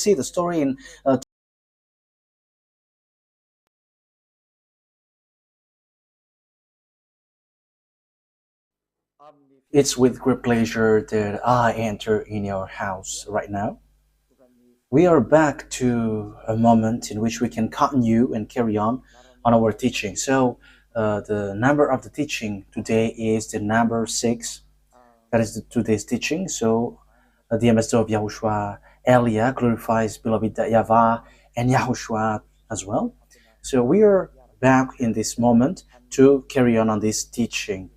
see the story in it's with great pleasure that I enter in your house right now. We are back to a moment in which we can continue and carry on our teaching. So the number of the teaching today is the number 6. That is today's teaching. So the ambassador of YAHOSHUAH, Elia, glorifies beloved YAHVAH and YAHOSHUAH as well. So we are back in this moment to carry on this teaching.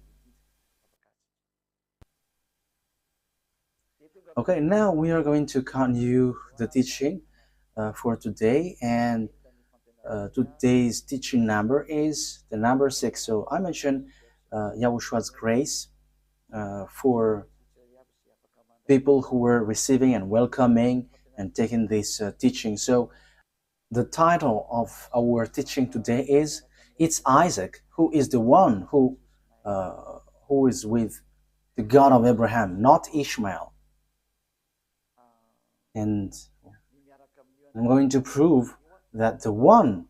Okay, now we are going to continue the teaching for today, and today's teaching number is the number 6. So I mentioned YAHOSHUAH's grace for people who were receiving and welcoming and taking this teaching. So the title of our teaching today is "It's Isaac who is the one who is with the God of Abraham, not Ishmael." And I'm going to prove that the one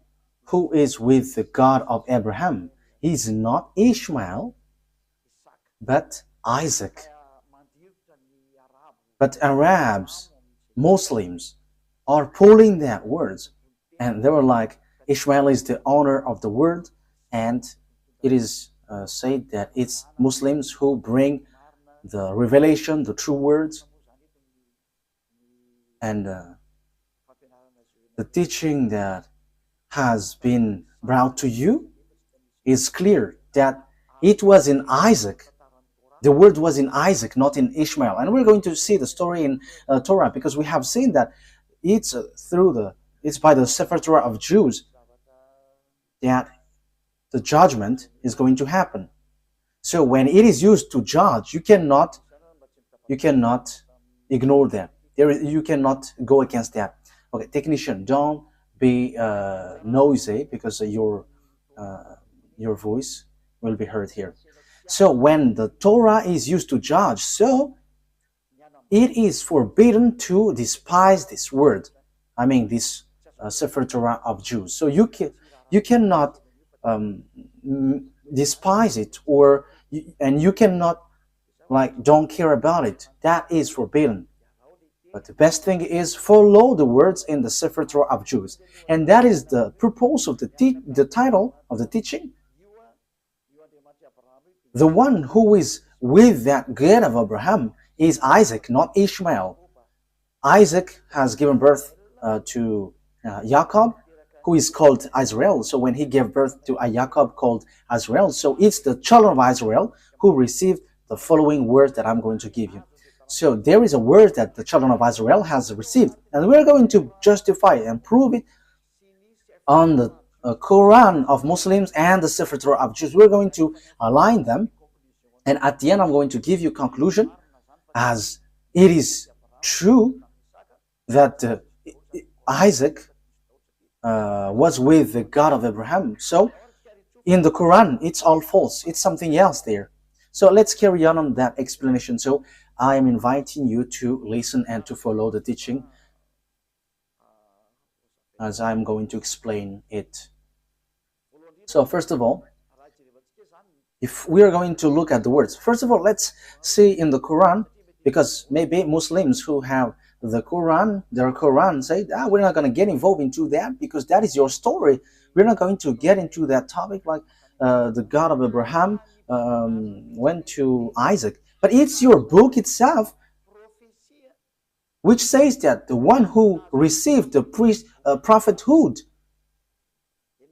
who is with the God of Abraham is not Ishmael, but Isaac. But Arabs, Muslims, are pulling that words, and they were like, Ishmael is the owner of the word, and it is said that it's Muslims who bring the revelation, the true words, and the teaching that has been brought to you is clear that it was in Isaac. The word was in Isaac, not in Ishmael. And we're going to see the story in Torah, because we have seen that it's by the Sefer Torah of Jews that the judgment is going to happen. So when it is used to judge, you cannot ignore that. You cannot go against that. Okay, technician, don't be noisy, because your voice will be heard here. So when the Torah is used to judge, so it is forbidden to despise this word. I mean, this Sefer Torah of Jews. So you cannot despise it, and you cannot don't care about it. That is forbidden. But the best thing is follow the words in the Sefer Torah of Jews. And that is the purpose of the title of the teaching. The one who is with that God of Abraham is Isaac, not Ishmael. Isaac has given birth to Jacob, who is called Israel. So when he gave birth to a Jacob called Israel, so it's the children of Israel who received the following word that I'm going to give you. So there is a word that the children of Israel has received, and we're going to justify and prove it on the Quran of Muslims and the Sefer Torah of Jews. We're going to align them, and at the end I'm going to give you conclusion, as it is true that Isaac was with the God of Abraham. So in the Quran it's all false, it's something else there. So let's carry on that explanation. So I am inviting you to listen and to follow the teaching as I'm going to explain it. So first of all, if we are going to look at the words, first of all, let's see in the Quran, because maybe Muslims who have the Quran, their Quran, say, we're not going to get involved into that, because that is your story. We're not going to get into that topic, like the God of Abraham went to Isaac. But it's your book itself which says that the one who received the prophethood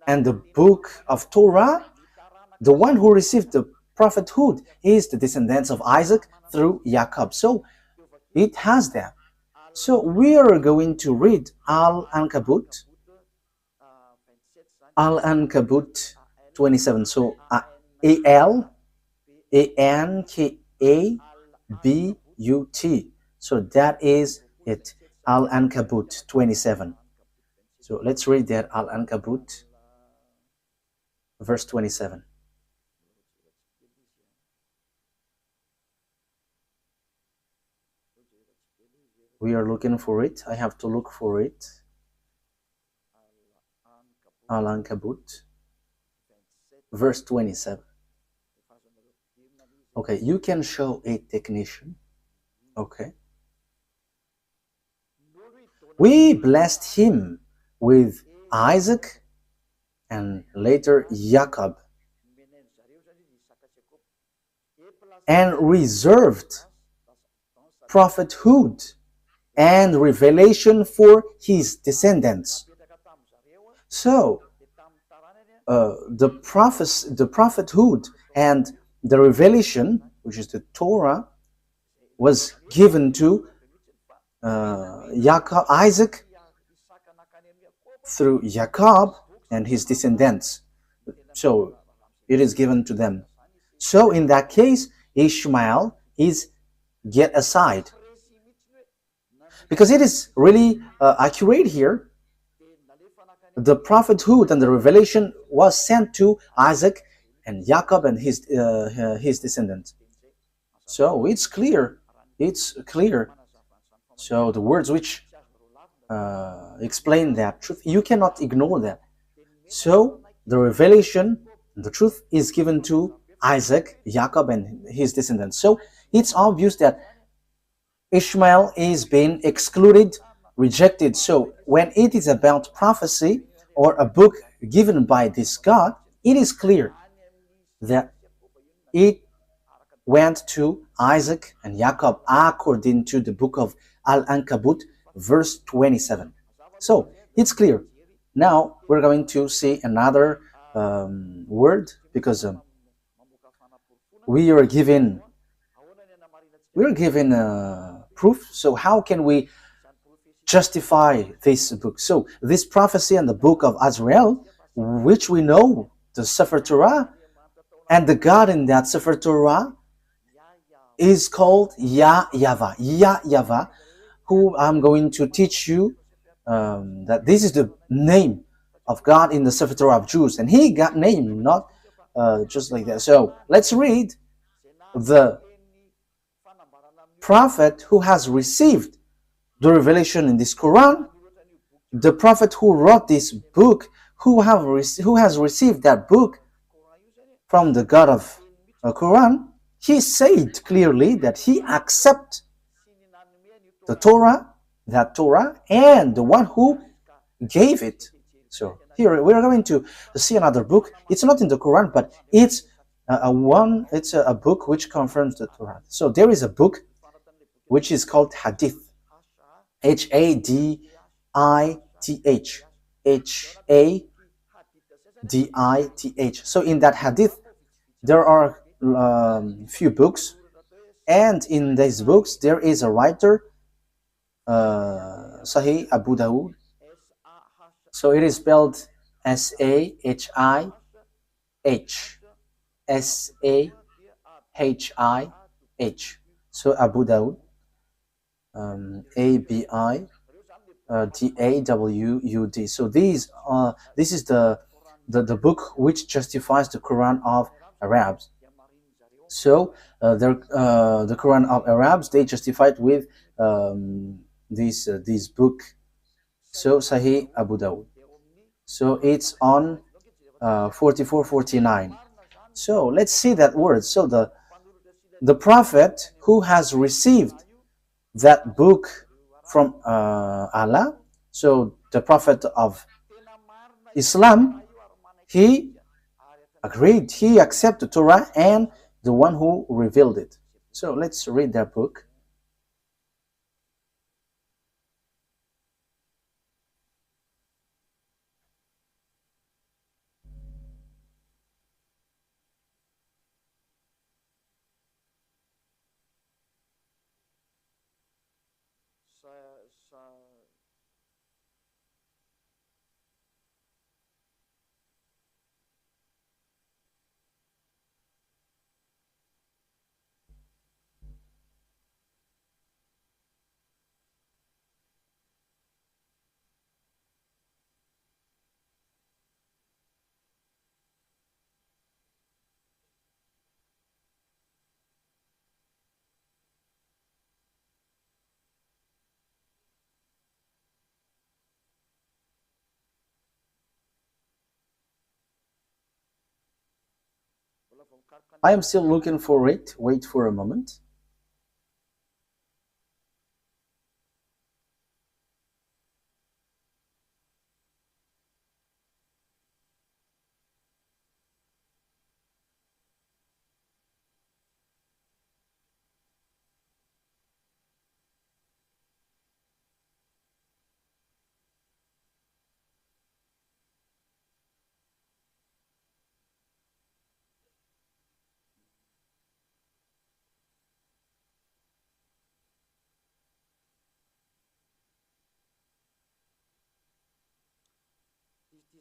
and the book of Torah, the one who received the prophethood is the descendants of Isaac through Jacob. So it has that. So we are going to read Al-Ankabut 27. So Al-Ankabut. So that is it, Al-Ankabut 27. So let's read that, Al-Ankabut, verse 27. We are looking for it. I have to look for it. Al-Ankabut, verse 27. Okay, you can show a technician. Okay. We blessed him with Isaac and later Jacob, and reserved prophethood and revelation for his descendants. So the prophethood and the revelation, which is the Torah, was given to Jacob, Isaac, through Jacob and his descendants. So it is given to them. So in that case, Ishmael is get aside, because it is really accurate here. The prophethood and the revelation was sent to Isaac and Jacob and his descendants. So it's clear. It's clear. So the words which explain that truth, you cannot ignore that. So the revelation, the truth is given to Isaac, Jacob, and his descendants. So it's obvious that Ishmael is being excluded, rejected. So when it is about prophecy or a book given by this God, it is clear that it went to Isaac and Jacob according to the book of Al-Ankabut, verse 27. So it's clear. Now we're going to see another word, because we are given proof. So how can we justify this book? So this prophecy and the book of Azrael, which we know, the Sefer Torah, and the God in that Sefer Torah is called YAHVAH. YAHVAH, who I'm going to teach you that this is the name of God in the Sefer Torah of Jews, and he got named not just like that. So let's read the prophet who has received the revelation in this Quran, the prophet who wrote this book, who has received that book from the God of Quran. He said clearly that he accepts the Torah, that Torah, and the one who gave it. So here we are going to see another book. It's not in the Quran, but it's a book which confirms the Torah. So there is a book which is called Hadith, Hadith, Hadith. So in that Hadith, there are few books, and in these books there is a writer, Sahih Abu Dawud. So it is spelled Sahih, Sahih. So Abu Dawud, Abidawud. So this is the book which justifies the Quran of Arabs. So the Quran of Arabs, they justified with this book. So Sahih Abu Dawud. So it's on 4449. So let's see that word. So the prophet who has received that book from Allah, so the prophet of Islam, he agreed, he accepted Torah and the one who revealed it. So let's read that book. I am still looking for it. Wait for a moment.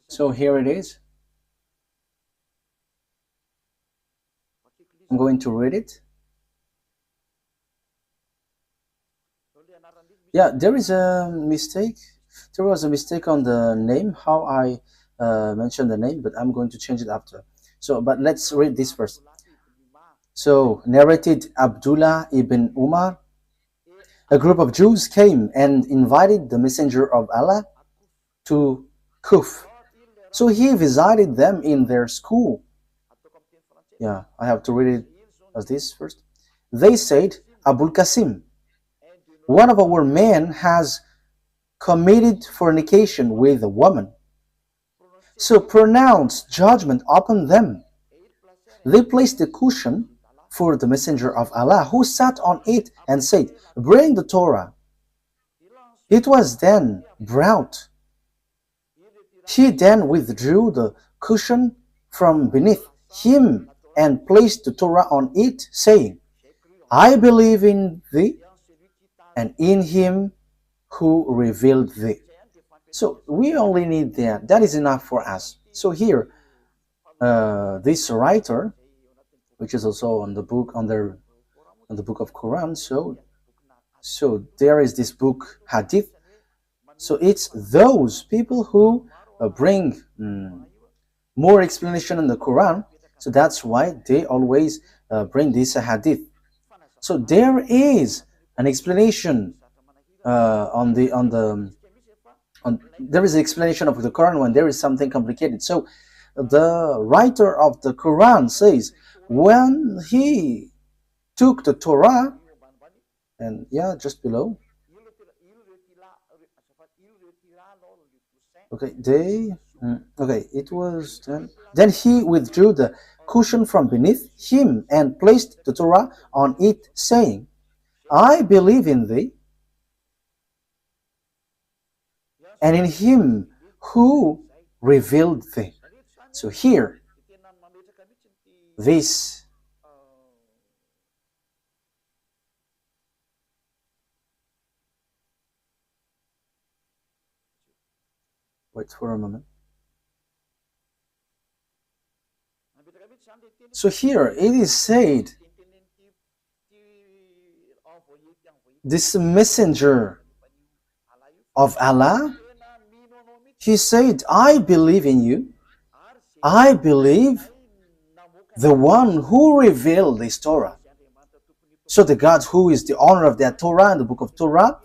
So here it is. I'm going to read it. Yeah, there is a mistake. There was a mistake on the name, how I mentioned the name, but I'm going to change it after. So, but let's read this first. So, narrated Abdullah ibn Umar. A group of Jews came and invited the Messenger of Allah to Kuf. So he visited them in their school. Yeah, I have to read it as this first. They said, Abul Qasim, one of our men has committed fornication with a woman. So pronounce judgment upon them. They placed a cushion for the Messenger of Allah, who sat on it and said, bring the Torah. It was then brought. He then withdrew the cushion from beneath him and placed the Torah on it, saying, I believe in thee and in him who revealed thee. So we only need that. That is enough for us. So here, this writer, which is also on the book on the book of Quran. So there is this book Hadith. So it's those people who bring more explanation in the Quran. So that's why they always bring this Hadith. So there is an explanation there is an explanation of the Quran when there is something complicated. So the writer of the Quran says when he took the Torah, and yeah, just below. Okay, it was then he withdrew the cushion from beneath him and placed the Torah on it, saying, I believe in thee and in him who revealed thee. So here, this wait for a moment. So here it is said, this messenger of Allah, he said, I believe in you. I believe the one who revealed this Torah. So the God who is the owner of that Torah and the book of Torah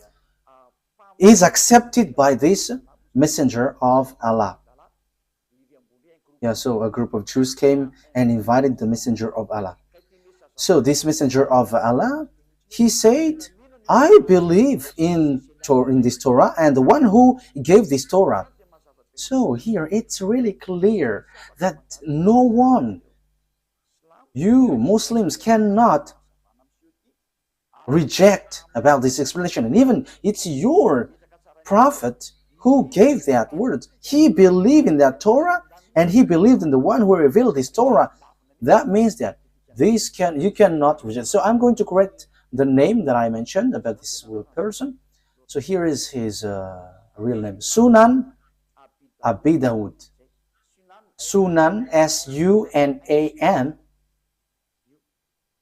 is accepted by this messenger of Allah. Yeah, so a group of Jews came and invited the messenger of Allah. So this messenger of Allah, he said, I believe in this Torah and the one who gave this Torah. So here it's really clear that no one, you Muslims, cannot reject about this explanation. And even it's your prophet who gave that word. He believed in that Torah and he believed in the one who revealed his Torah. That means that you cannot reject. So I'm going to correct the name that I mentioned about this person. So here is his real name, Sunan Abi Dawud. Sunan, S-U-N-A-N.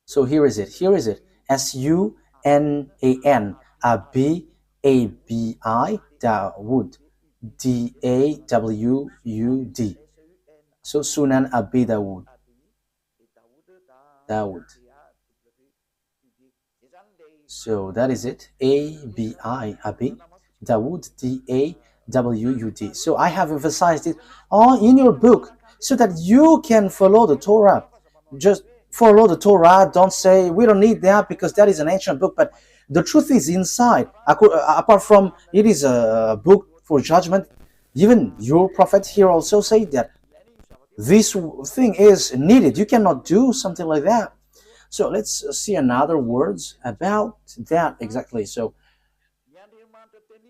So here is it. S-U-N-A-N. Abi, A-B-I, Dawud. D-A-W-U-D. So Sunan Abi Dawud. So that is it. A-B-I, Abi, Dawud, D-A-W-U-D. So I have emphasized it all in your book so that you can follow the Torah. just follow the Torah. Don't say we don't need that because that is an ancient book. But the truth is inside. Apart from it is a book for judgment, even your prophet here also say that this thing is needed. You cannot do something like that. So let's see another words about that exactly. So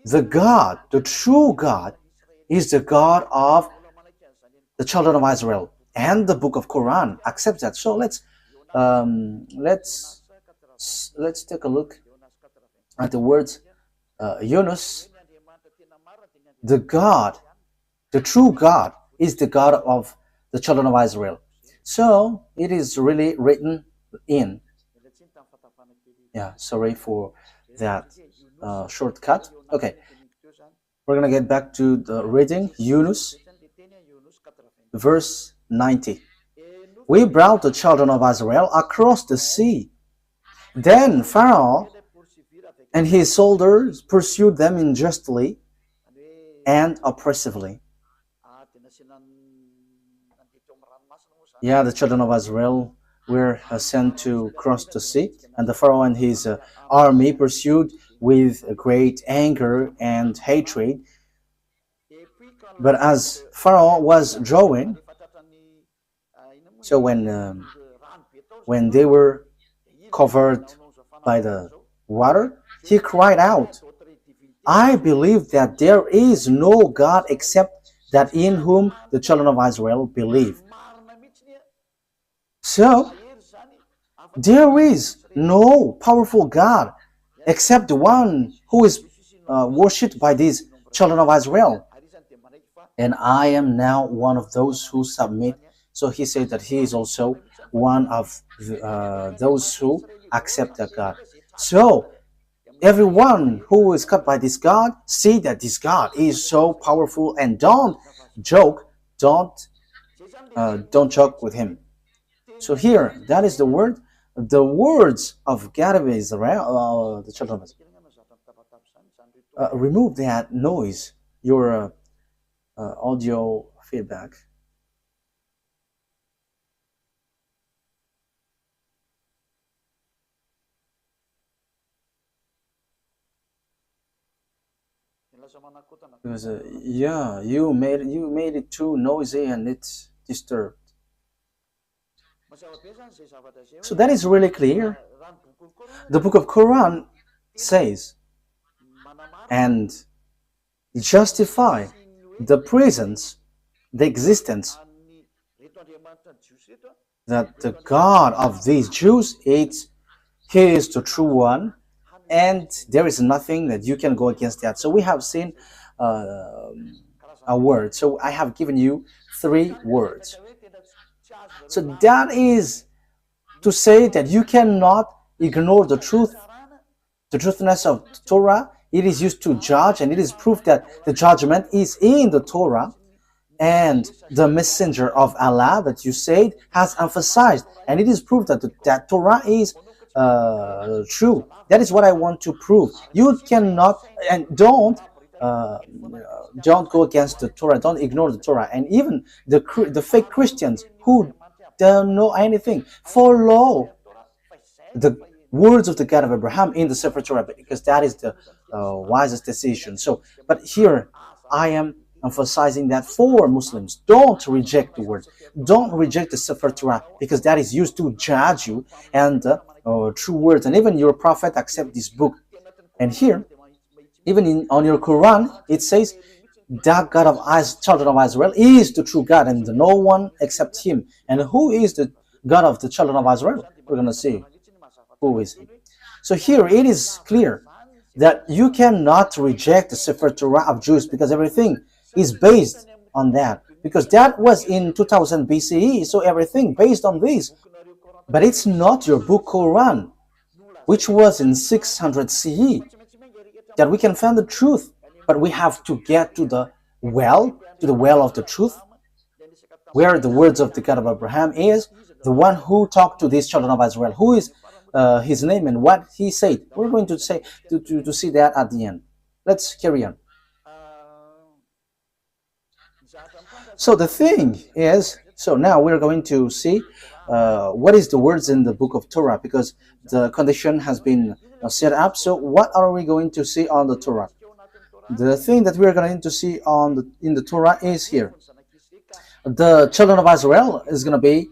the God, the true God, is the God of the children of Israel, and the book of Quran accepts that. So let's take a look at the words Yunus. The God, the true God, is the God of the children of Israel. So it is really written in. Yeah, sorry for that shortcut. Okay, we're gonna get back to the reading. Yunus, verse 90. We brought the children of Israel across the sea. Then Pharaoh and his soldiers pursued them unjustly and oppressively. Yeah, the children of Israel were sent to cross the sea, and the Pharaoh and his army pursued with great anger and hatred. But as Pharaoh was drawing, so when they were covered by the water, he cried out, I believe that there is no God except that in whom the children of Israel believe. So there is no powerful God except the one who is worshipped by these children of Israel. And I am now one of those who submit. So he said that he is also one of those who accept that God. So everyone who is cut by this God, see that this God is so powerful, and don't joke with him. So here, that is the word, the words of God of Israel, the children of Israel. Remove that noise, your audio feedback. Because yeah, you made it too noisy and it's disturbed. So that is really clear. The book of Quran says and justify the presence, the existence, that the God of these Jews he is the true one, and there is nothing that you can go against that. So we have seen a word. So I have given you 3 words. So that is to say that you cannot ignore the truth, the truthness of the Torah. It is used to judge, and it is proof that the judgment is in the Torah, and the messenger of Allah that you said has emphasized, and it is proof that that Torah is true. That is what I want to prove. You cannot, and don't go against the Torah. Don't ignore the Torah. And even the fake Christians who don't know anything follow the words of the God of Abraham in the Sefer Torah, because that is the wisest decision. So, but here I am emphasizing that for Muslims, don't reject the word, don't reject the Sefer Torah, because that is used to judge you, and true words, and even your prophet accept this book. And here, even on your Quran, it says that God of children of Israel is the true God, and no one except him. And who is the God of the children of Israel? We're going to see who is he. So here it is clear that you cannot reject the Sefer Torah of Jews, because everything is based on that, because that was in 2000 BCE, so everything based on this. But it's not your book Quran, which was in 600 CE, that we can find the truth. But we have to get to the well of the truth, where the words of the God of Abraham is, the one who talked to these children of Israel, who is his name and what he said. We're going to say to see that at the end. Let's carry on. So the thing is, so now we're going to see what is the words in the book of Torah, because the condition has been set up. So what are we going to see on the Torah? The thing that we're going to see in the Torah is here. The children of Israel is going to be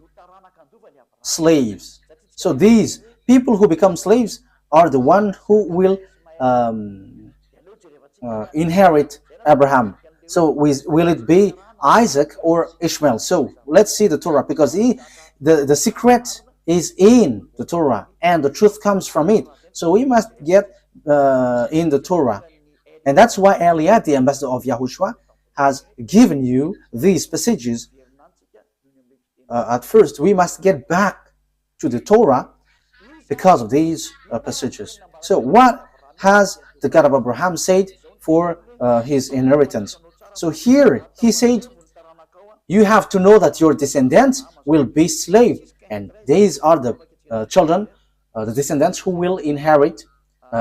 slaves. So these people who become slaves are the one who will inherit Abraham. So will it be Isaac or Ishmael? So let's see the Torah, because the secret is in the Torah and the truth comes from it. So we must get in the Torah. And that's why Eliad, the ambassador of Yahushua, has given you these passages. At first, we must get back to the Torah because of these passages. So what has the God of Abraham said for his inheritance? So here he said, you have to know that your descendants will be slaves, and these are the children, the descendants who will inherit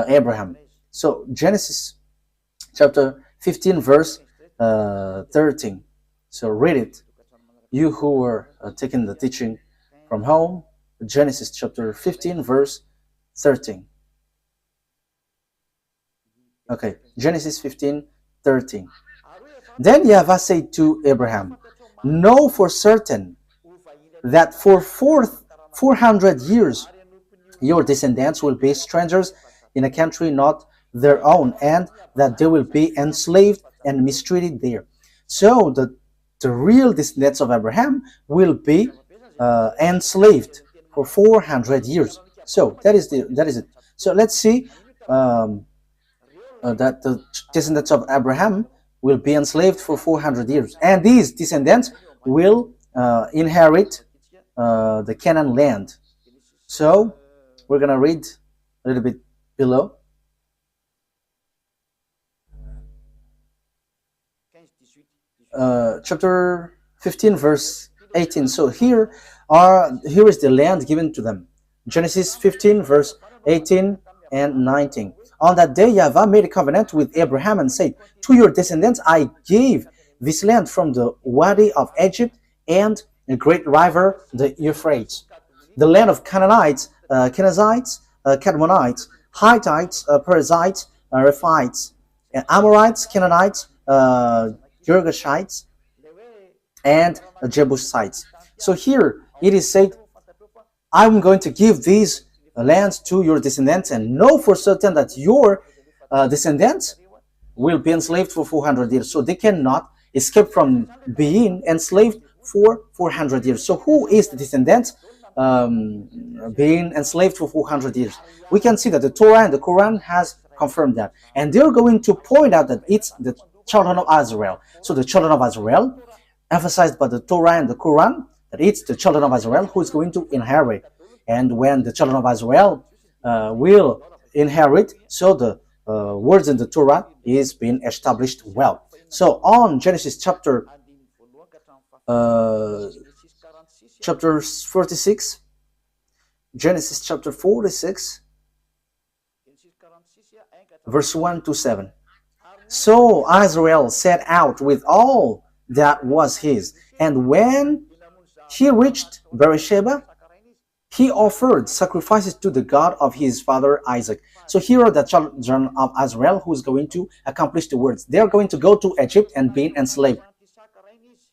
Abraham. So Genesis chapter 15 verse 13. So read it, you who are taking the teaching from home. Genesis chapter 15 verse 13. Okay, Genesis 15:13. Then YAHVAH said to Abraham, know for certain that for 400 years your descendants will be strangers in a country not their own, and that they will be enslaved and mistreated there. So the real descendants of Abraham will be enslaved for 400 years. So that is it. So let's see that the descendants of Abraham will be enslaved for 400 years, and these descendants will inherit the Canaan land. So we're gonna read a little bit below. Chapter 15 verse 18. So here is the land given to them. Genesis 15 verse 18 and 19. On that day YAHVAH made a covenant with Abraham and said, to your descendants I gave this land from the Wadi of Egypt and a great river, the Euphrates, the land of Canaanites, Kenizzites, Cadmonites, Hittites, Perizzites, Rephites, Amorites, Canaanites, Girgashites, and Jebusites. So here it is said, I'm going to give these lands to your descendants, and know for certain that your descendants will be enslaved for 400 years. So they cannot escape from being enslaved for 400 years. So who is the descendants being enslaved for 400 years? We can see that the Torah and the Quran has confirmed that, and they're going to point out that it's the children of Israel. So the children of Israel, emphasized by the Torah and the Quran, that it's the children of Israel who is going to inherit. And when the children of Israel will inherit, so the words in the Torah is being established well. So on Genesis chapter 46, Genesis chapter 46, verse 1 to 7. So Israel set out with all that was his, and when he reached Beersheba, he offered sacrifices to the God of his father Isaac. So here are the children of Israel who is going to accomplish the words. They are going to go to Egypt and be enslaved.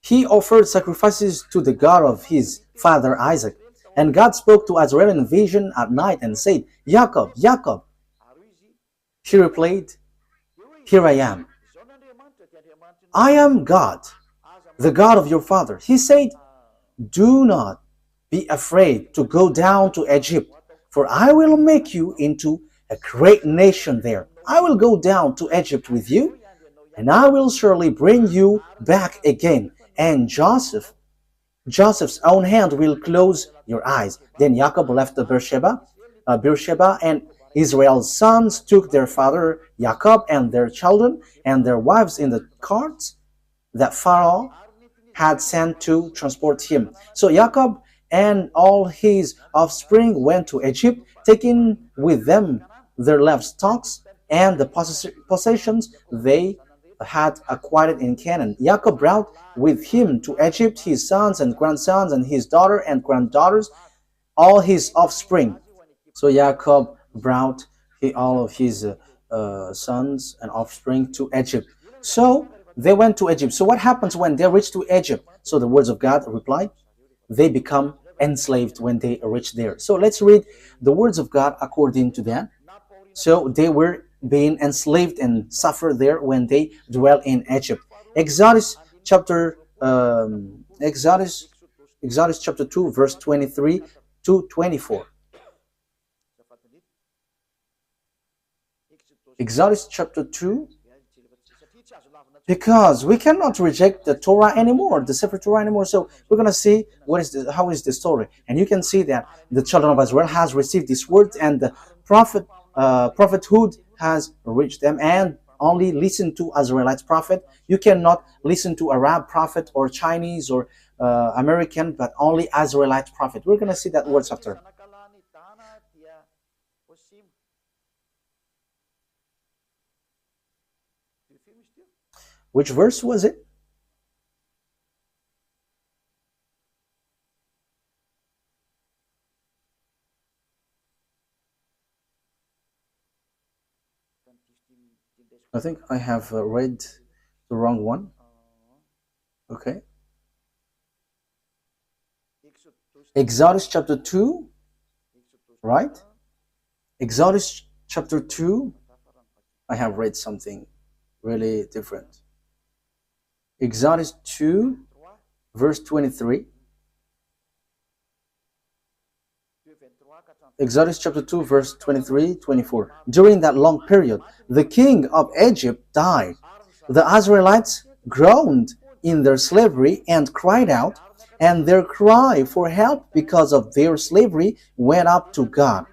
He offered sacrifices to the God of his father Isaac. And God spoke to Israel in a vision at night and said, Jacob, Jacob. He replied, here I am. I am God, the God of your father. He said, do not be afraid to go down to Egypt, for I will make you into a great nation there. I will go down to Egypt with you, and I will surely bring you back again. And Joseph's own hand will close your eyes. Then Jacob left the Beersheba, and Israel's sons took their father Jacob and their children and their wives in the carts that Pharaoh had sent to transport him. So Jacob and all his offspring went to Egypt, taking with them their livestock and the possessions they had acquired in Canaan. Jacob brought with him to Egypt his sons and grandsons and his daughter and granddaughters, all his offspring. So Jacob brought all of his sons and offspring to Egypt. So they went to Egypt. So what happens when they reach to Egypt? So the words of God reply, they become enslaved when they reach there. So let's read the words of God according to that. So they were being enslaved and suffer there when they dwell in Egypt. Exodus chapter 2 verse 23 to 24. Exodus chapter 2, because we cannot reject the Torah anymore, the Sefer Torah anymore. So we're going to see how is the story. And you can see that the children of Israel has received this word, and the prophethood has reached them, and only listen to Israelite prophet. You cannot listen to Arab prophet or Chinese or American, but only Israelite prophet. We're going to see that words after. Which verse was it? I think I have read the wrong one. Okay. Exodus chapter 2, right? Exodus chapter 2, I have read something really different. Exodus 2, verse 23. Exodus chapter 2, verse 23, 24. During that long period, the king of Egypt died. The Israelites groaned in their slavery and cried out, and their cry for help because of their slavery went up to God.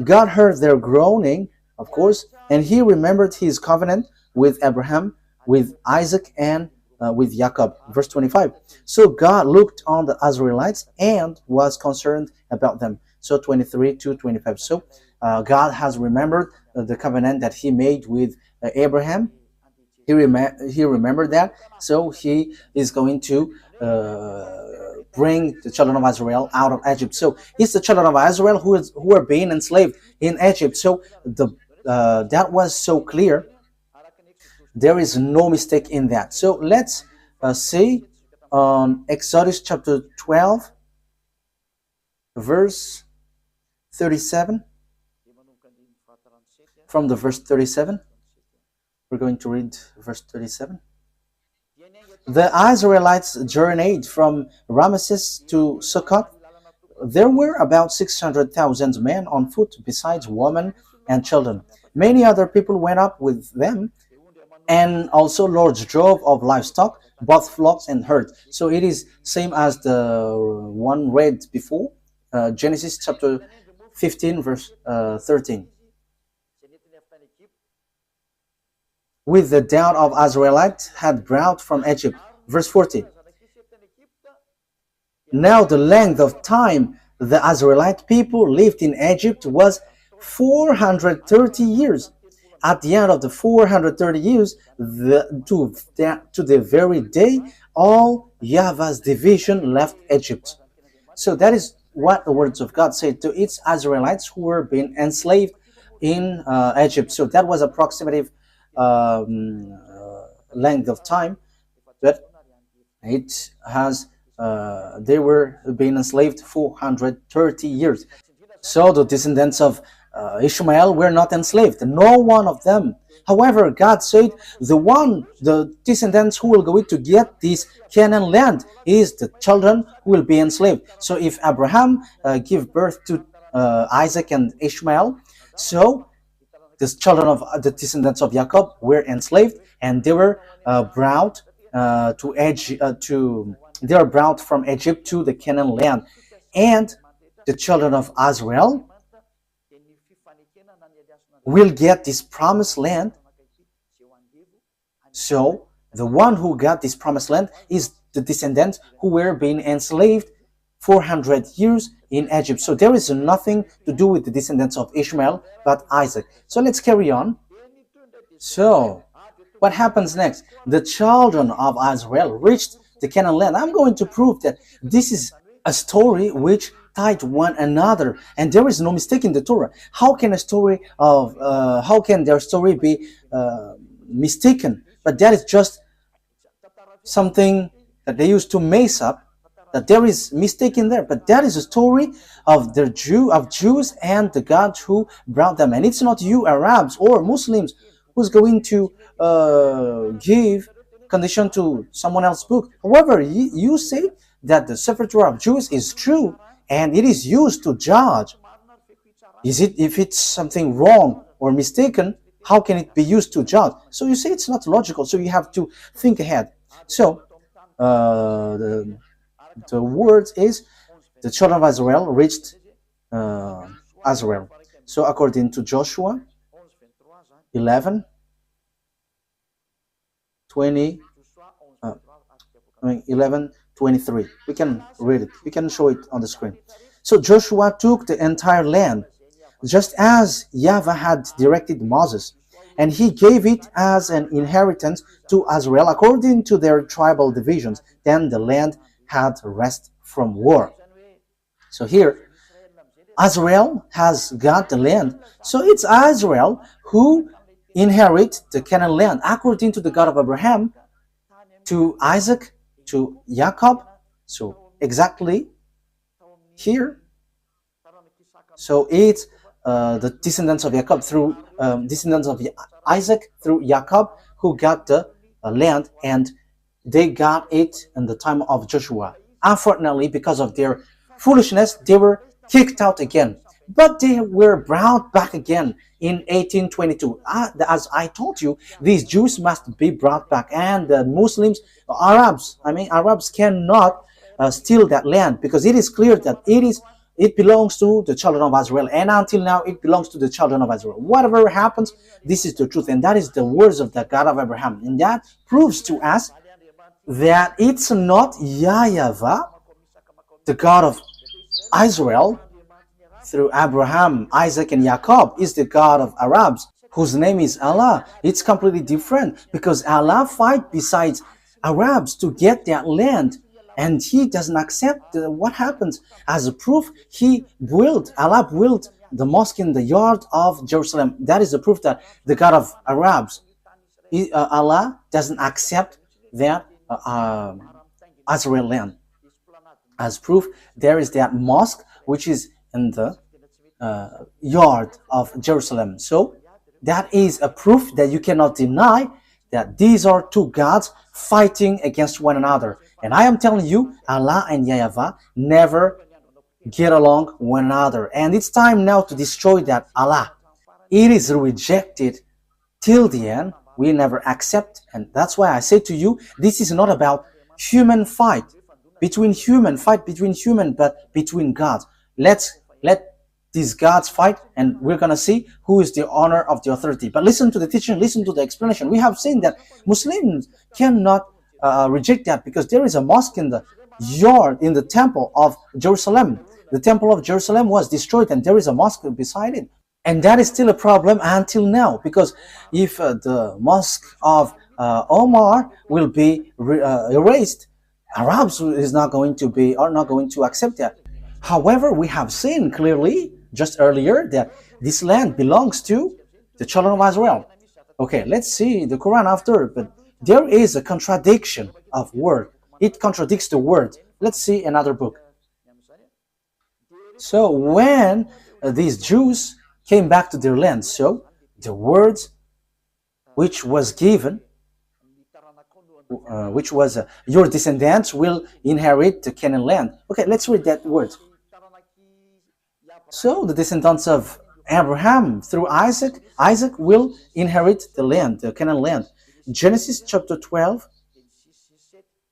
God heard their groaning, of course, and he remembered his covenant with Abraham, with Isaac, and with Jacob. Verse 25. So God looked on the Israelites and was concerned about them. So 23 to 25. So God has remembered the covenant that he made with Abraham. He remembered that. So he is going to bring the children of Israel out of Egypt. So it's the children of Israel who are being enslaved in Egypt. So that was so clear. There is no mistake in that. So let's see on Exodus chapter 12, verse 37. From the verse 37, we're going to read verse 37. The Israelites journeyed from Ramesses to Succoth. There were about 600,000 men on foot, besides women and children. Many other people went up with them, and also large drove of livestock, both flocks and herds. So it is same as the one read before, Genesis chapter 15, verse 13. With the doubt of Israelites had brought from Egypt. Verse 40. Now the length of time the Israelite people lived in Egypt was 430 years. At the end of the 430 years, to the very day, all YAHVAH's division left Egypt. So that is what the words of God say to its Israelites who were being enslaved in Egypt. So that was approximative length of time, but it has they were being enslaved 430 years. So the descendants of Ishmael were not enslaved, no one of them. However, God said the descendants who will go to get this Canaan land is the children who will be enslaved. So if Abraham give birth to Isaac and Ishmael, so the children of the descendants of Jacob were enslaved, and they were brought from Egypt to the Canaan land. And the children of Israel will get this promised land. So the one who got this promised land is the descendants who were being enslaved 400 years in Egypt. So there is nothing to do with the descendants of Ishmael but Isaac. So let's carry on. So What happens next? The children of Israel reached the Canaan land. I'm going to prove that this is a story which tied one another, and there is no mistake in the Torah. How can their story be mistaken? But that is just something that they used to mess up, that there is mistake in there, but that is a story of Jews and the God who brought them. And it's not you Arabs or Muslims who's going to give condition to someone else's book. However, you say that the Sefer Torah of Jews is true and it is used to judge. If it's something wrong or mistaken, how can it be used to judge? So you say it's not logical, so you have to think ahead. So the word is the children of Israel reached Israel. So according to Joshua 11, 20, 11:23. We can read it. We can show it on the screen. So Joshua took the entire land, just as YAHVAH had directed Moses, and he gave it as an inheritance to Israel according to their tribal divisions. Then the land had rest from war. So here, Israel has got the land. So it's Israel who inherit the Canaan land according to the God of Abraham, to Isaac, to Jacob. So exactly here. So it's the descendants of Jacob through descendants of Isaac through Jacob who got the land, and they got it in the time of Joshua. Unfortunately, because of their foolishness, they were kicked out again. But they were brought back again in 1822. As I told you, these Jews must be brought back, and the Muslims, Arabs cannot steal that land, because it is clear that it belongs to the children of Israel, and until now it belongs to the children of Israel. Whatever happens, this is the truth, and that is the words of the God of Abraham, and that proves to us that it's not YAHVAH, the God of Israel, through Abraham, Isaac, and Jacob, is the God of Arabs, whose name is Allah. It's completely different, because Allah fight besides Arabs to get that land, and he doesn't accept what happens. As a proof, Allah built the mosque in the yard of Jerusalem. That is the proof that the God of Arabs, Allah doesn't accept that Israel land. As proof, there is that mosque which is in the yard of Jerusalem. So that is a proof that you cannot deny that these are two gods fighting against one another. And I am telling you, Allah and YAHVAH never get along one another. And it's time now to destroy that Allah. It is rejected till the end. We never accept. And that's why I say to you, this is not about human fight between human, but between gods. Let these gods fight, and we're going to see who is the owner of the authority. But listen to the teaching, listen to the explanation. We have seen that Muslims cannot reject that, because there is a mosque in the yard, in the temple of Jerusalem. The temple of Jerusalem was destroyed, and there is a mosque beside it. And that is still a problem until now, because if the mosque of Omar will be erased, Arabs are not going to accept that. However, we have seen clearly just earlier that this land belongs to the children of Israel. Okay, let's see the Quran after, but there is a contradiction of word. It contradicts the word. Let's see another book. So when these Jews came back to their land, so the words which was given, which was your descendants will inherit the Canaan land. Okay, let's read that word. So the descendants of Abraham through Isaac will inherit the land, the Canaan land. Genesis chapter 12,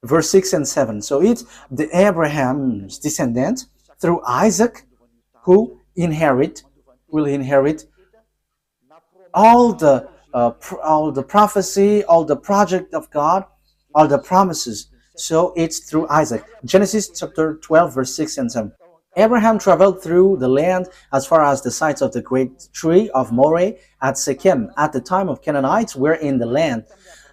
verse 6 and 7. So it's the Abraham's descendants through Isaac who will inherit all the prophecy, all the project of God, all the promises. So it's through Isaac. Genesis chapter 12, verse 6 and 7. Abraham traveled through the land as far as the sites of the great tree of Moreh at Shechem. At the time of Canaanites were in the land.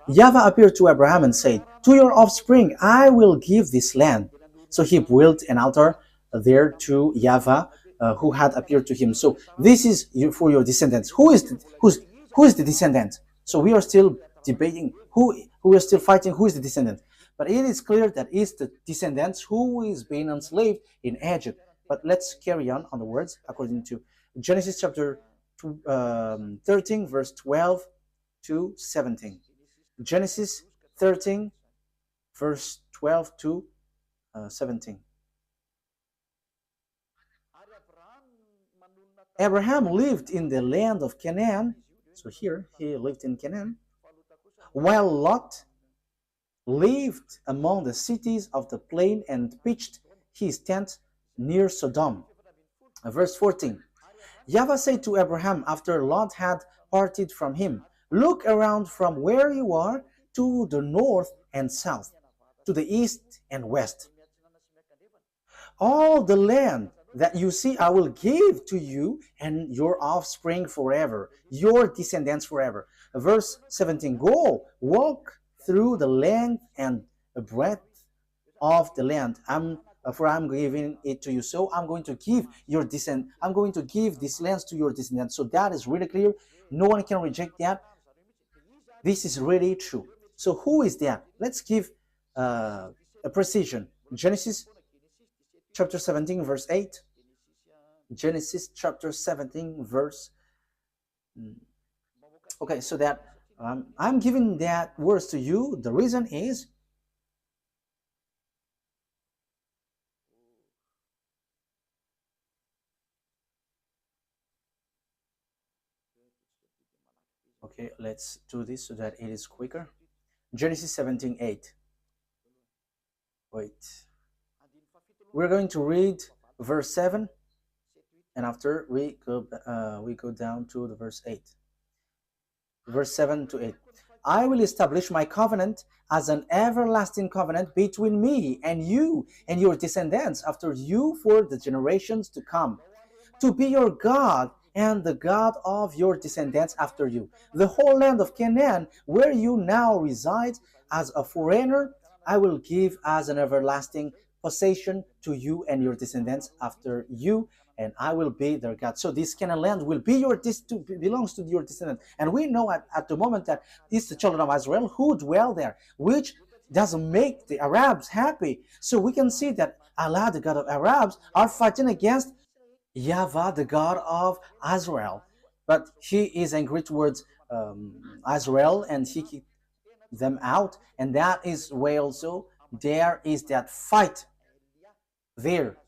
YAHVAH appeared to Abraham and said, "To your offspring I will give this land." So he built an altar there to YAHVAH, who had appeared to him. So this is for your descendants. Who is the descendant? So we are still debating who is still fighting who is the descendant. But it is clear that it's the descendants who is being enslaved in Egypt. But let's carry on the words according to Genesis chapter 13, verse 12 to 17. Genesis 13, verse 12 to 17. Abraham lived in the land of Canaan. So here he lived in Canaan, while Lot lived among the cities of the plain and pitched his tent near Sodom. Verse 14. YAHVAH said to Abraham after Lot had parted from him, "Look around from where you are to the north and south, to the east and west. All the land that you see I will give to you and your offspring forever, your descendants forever." Verse 17. Go, walk through the length and breadth of the land. For I'm giving it to you. So I'm going to give your I'm going to give these lands to your descendants. So that is really clear. No one can reject that. This is really true. So who is that? Let's give a precision. Genesis chapter 17, verse 8. Genesis chapter 17, verse. Okay, so that I'm giving that words to you. The reason is okay, let's do this so that it is quicker. Genesis 17, 8. Wait. We're going to read verse 7, and after we go down to the verse 8. Verse 7 to 8. I will establish my covenant as an everlasting covenant between me and you and your descendants after you for the generations to come, to be your God and the God of your descendants after you. The whole land of Canaan, where you now reside as a foreigner, I will give as an everlasting possession to you and your descendants after you, and I will be their God. So this Canaan land will be belongs to your descendant. And we know at the moment that it's the children of Israel who dwell there, which doesn't make the Arabs happy. So we can see that Allah, the God of Arabs, are fighting against YAHVAH, the God of Israel. But he is angry towards Israel, and he kicked them out. And that is why also there is that fight there.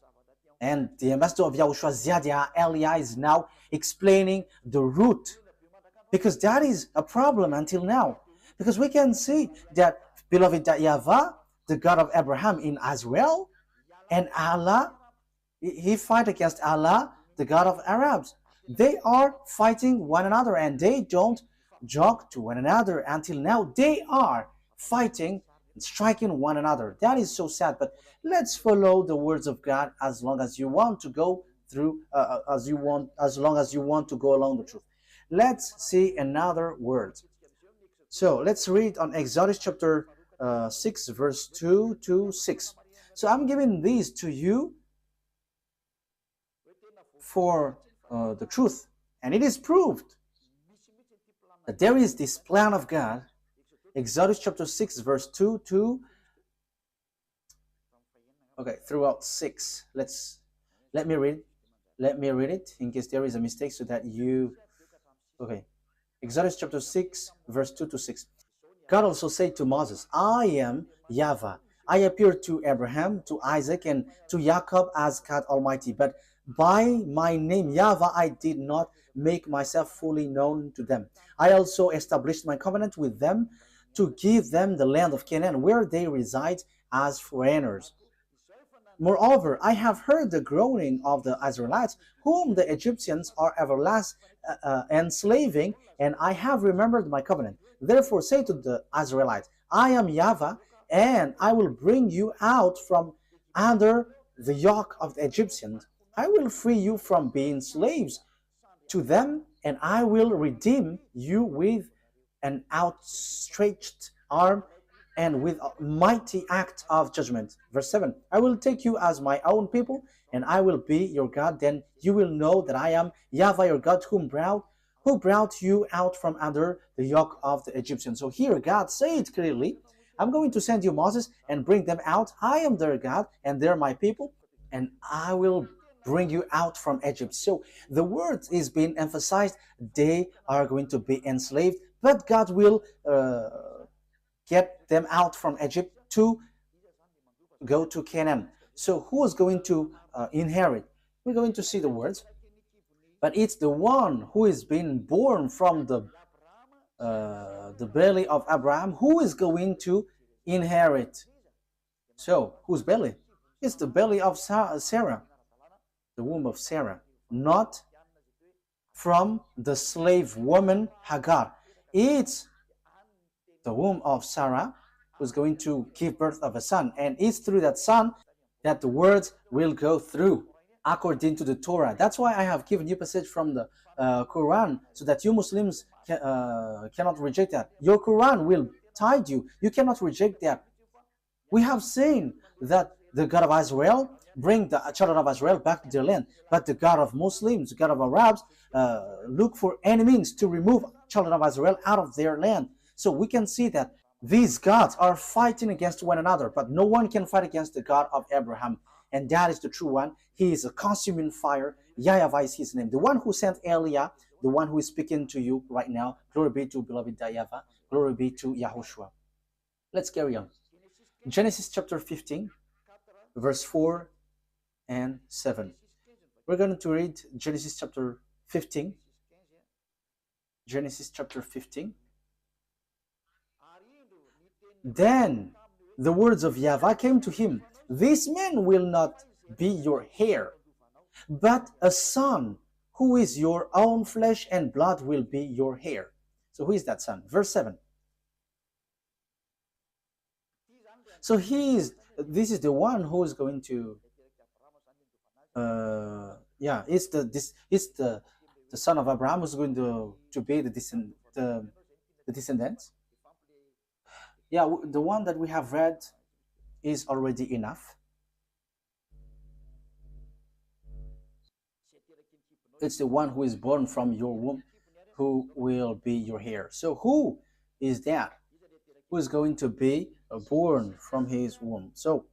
And the ambassador of YAHOSHUAH, Ziadia Elia, is now explaining the root, because that is a problem until now. Because we can see that, beloved, that YAHVAH, the God of Abraham in Israel, and Allah, he fight against Allah, the God of Arabs. They are fighting one another, and they don't joke to one another until now. They are fighting and striking one another. That is so sad. But let's follow the words of God as long as you want to go through, as long as you want to go along the truth. Let's see another word. So let's read on Exodus chapter 6, verse 2 to 6. So I'm giving these to you for the truth, and it is proved that there is this plan of God. Exodus chapter 6, verse 2 to throughout 6. Let me read it in case there is a mistake, so that you Exodus chapter 6, verse 2 to 6. God also said to Moses, I am YAHVAH. I appeared to Abraham, to Isaac, and to Jacob as God Almighty, but by my name YAHVAH I did not make myself fully known to them. I also established my covenant with them to give them the land of Canaan, where they reside as foreigners. Moreover, I have heard the groaning of the Israelites, whom the Egyptians are enslaving, and I have remembered my covenant. Therefore say to the Israelites, I am YAHVAH, and I will bring you out from under the yoke of the Egyptians. I will free you from being slaves to them, and I will redeem you with an outstretched arm and with a mighty act of judgment. Verse 7, I will take you as my own people, and I will be your God. Then you will know that I am YAHVAH your God, who brought you out from under the yoke of the Egyptians. So here God said clearly, I'm going to send you Moses and bring them out. I am their God, and they're my people, and I will bring you out from Egypt. So the word is being emphasized. They are going to be enslaved, but God will get them out from Egypt to go to Canaan. So who is going to inherit? We're going to see the words, but it's the one who is being born from the belly of Abraham who is going to inherit. So whose belly? It's the belly of Sarah, the womb of Sarah, not from the slave woman Hagar. It's the womb of Sarah who's going to give birth of a son, and it's through that son that the words will go through according to the Torah. That's why I have given you passage from the Quran, so that you Muslims cannot reject that. Your Quran will guide you. You cannot reject that. We have seen that the God of Israel bring the children of Israel back to their land, but the God of Muslims, the God of Arabs, look for any means to remove children of Israel out of their land. So we can see that these gods are fighting against one another, but no one can fight against the God of Abraham, and that is the true one. He is a consuming fire. YAHVAH is his name. The one who sent Elia, the one who is speaking to you right now. Glory be to beloved YAHVAH. Glory be to Yahushua. Let's carry on. Genesis chapter 15, verse 4 and 7. We're going to read Genesis chapter 15. Genesis chapter 15. Then the words of YAHVAH came to him. This man will not be your heir, but a son who is your own flesh and blood will be your heir. So who is that son? Verse 7. So this is the one who is going to it's the son of Abraham who's going to be the descendants. Yeah, the one that we have read is already enough. It's the one who is born from your womb who will be your heir. So who is that? Who is going to be born from his womb? So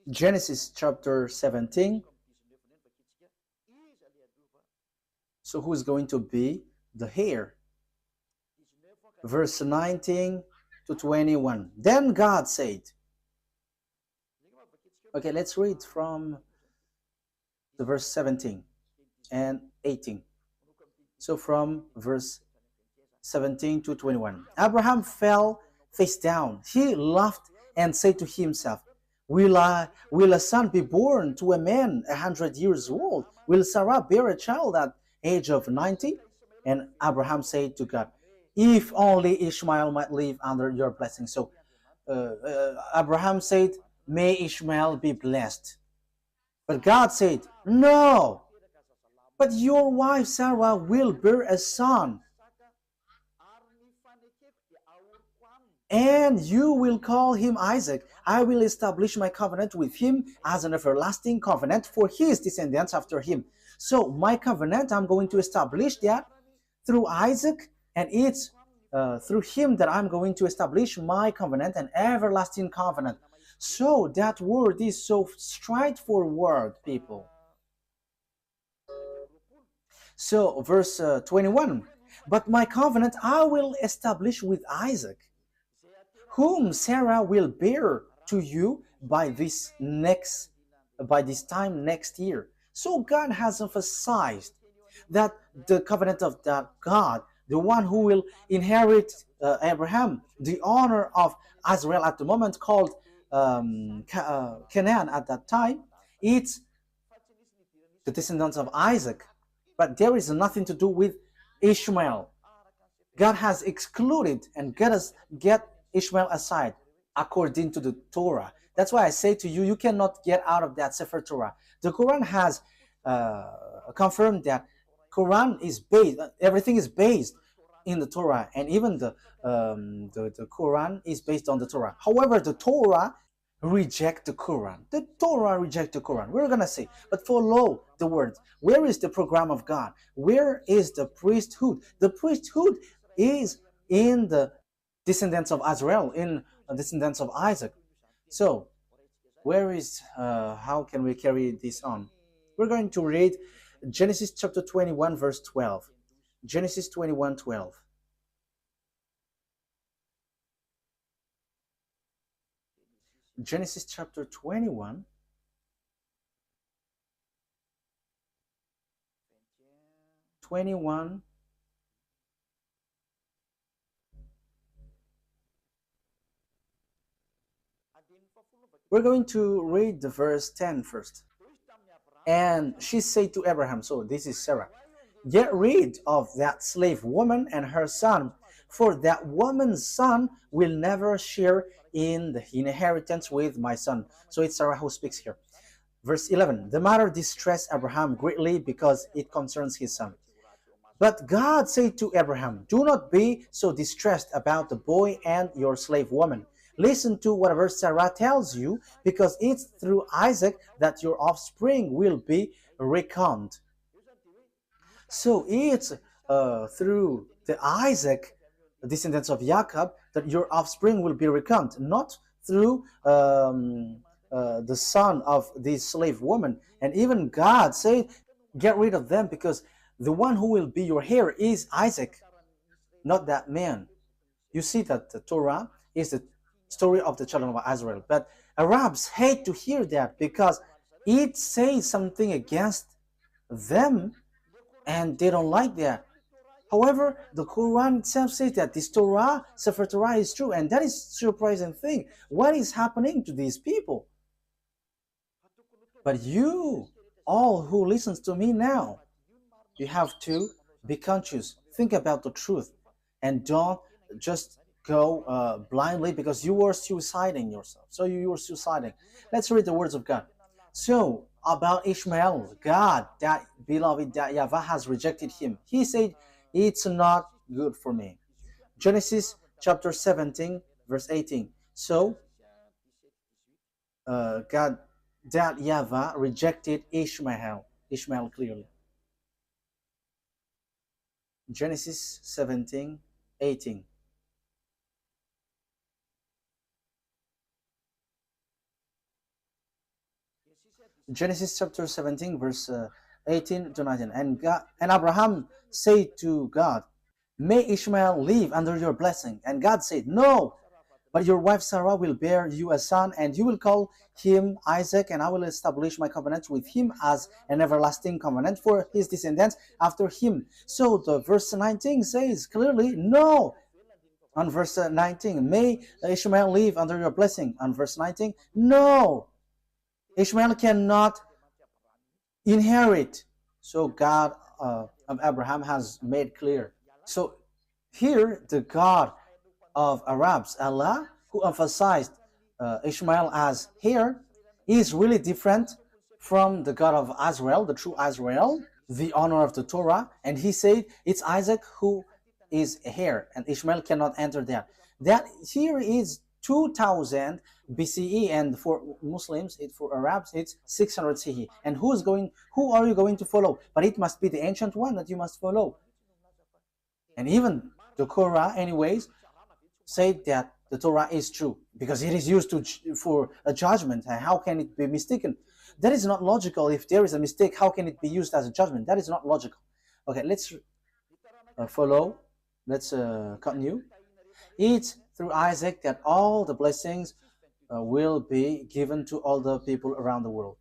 Genesis chapter 17. So who is going to be the heir? Verse 19 to 21. Then God said, okay, let's read from the verse 17 and 18. So from verse 17 to 21. Abraham fell face down. He laughed and said to himself, Will a son be born to a man 100 years old? Will Sarah bear a child at age of 90? And Abraham said to God, if only Ishmael might live under your blessing. So Abraham said, may Ishmael be blessed. But God said, no, but your wife Sarah will bear a son, and you will call him Isaac. I will establish my covenant with him as an everlasting covenant for his descendants after him. So my covenant, I'm going to establish that through Isaac, and it's through him that I'm going to establish my covenant, an everlasting covenant. So that word is so straightforward, people. So verse 21, but my covenant I will establish with Isaac, whom Sarah will bear to you by this time next year. So God has emphasized that the covenant of that God, the one who will inherit Abraham, the honor of Israel at the moment called Canaan at that time, it's the descendants of Isaac. But there is nothing to do with Ishmael. God has excluded and get Ishmael aside. according to the Torah. That's why I say to you, you cannot get out of that Sefer Torah. The Quran has confirmed that Quran is based, everything is based in the Torah, and even the Quran is based on the Torah. However, the Torah reject the Quran. The Torah reject the Quran. We're gonna say, but follow the words. Where is the program of God? Where is the priesthood? The priesthood is in the descendants of Israel, in the descendants of Isaac. So, where is, how can we carry this on? We're going to read Genesis chapter 21, verse 12. Genesis 21, 12. Genesis chapter 21, we're going to read the verse 10 first. And she said to Abraham, so this is Sarah, get rid of that slave woman and her son, for that woman's son will never share in the inheritance with my son. So it's Sarah who speaks here. Verse 11, the matter distressed Abraham greatly because it concerns his son. But God said to Abraham, do not be so distressed about the boy and your slave woman. Listen to whatever Sarah tells you, because it's through Isaac that your offspring will be reckoned. So it's through the Isaac, the descendants of Jacob, that your offspring will be reckoned, not through the son of this slave woman. And even God said, get rid of them, because the one who will be your heir is Isaac, not that man. You see that the Torah is the story of the children of Israel. But Arabs hate to hear that because it says something against them and they don't like that. However, the Quran itself says that this Torah, Sefer Torah, is true, and that is a surprising thing. What is happening to these people? But you, all who listens to me now, you have to be conscious. Think about the truth, and don't just go blindly, because you are suiciding yourself. So you are suiciding. Let's read the words of God. So about Ishmael, God, that beloved, that YAHVAH has rejected him. He said, it's not good for me. Genesis chapter 17, verse 18. So God, that YAHVAH rejected Ishmael clearly. Genesis 17, 18. Genesis chapter 17, verse 18 to 19. And Abraham said to God, may Ishmael live under your blessing. And God said, no, but your wife Sarah will bear you a son, and you will call him Isaac, and I will establish my covenant with him as an everlasting covenant for his descendants after him. So the verse 19 says clearly, no. On verse 19, may Ishmael live under your blessing. On verse 19, no. Ishmael cannot inherit. So God of Abraham has made clear. So here the God of Arabs, Allah, who emphasized Ishmael as heir, is really different from the God of Israel, the true Israel, the honor of the Torah. And he said it's Isaac who is a heir, and Ishmael cannot enter there. That here is 2000 BCE, and for Muslims, for Arabs, it's 600 CE. And who are you going to follow? But it must be the ancient one that you must follow. And even the Quran, anyways, said that the Torah is true because it is used for a judgment. And how can it be mistaken? That is not logical. If there is a mistake, how can it be used as a judgment? That is not logical. Okay, let's follow. Let's continue. It's through Isaac that all the blessings will be given to all the people around the world.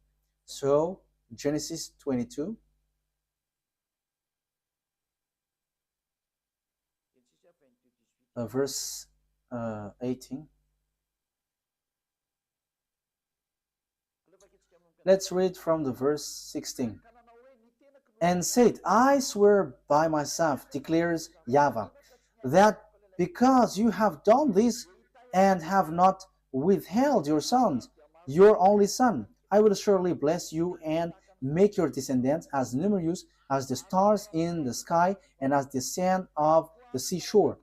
So Genesis 22. Verse 18. Let's read from the verse 16. And said, I swear by myself, declares YAHVAH, that because you have done this and have not withheld your sons, your only son. I will surely bless you and make your descendants as numerous as the stars in the sky and as the sand of the seashore.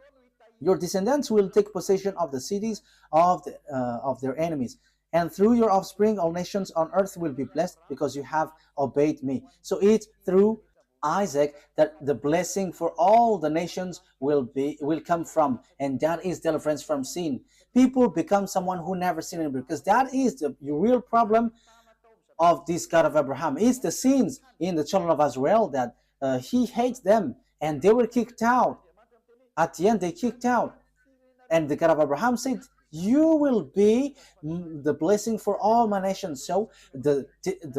Your descendants will take possession of the cities of their enemies. And through your offspring, all nations on earth will be blessed because you have obeyed me. So it's through Isaac that the blessing for all the nations will come from, and that is deliverance from sin. People become someone who never sinned because that is the real problem of this God of Abraham. It's the sins in the children of Israel that he hates them and they were kicked out. At the end, they kicked out. And the God of Abraham said, you will be the blessing for all my nations. So the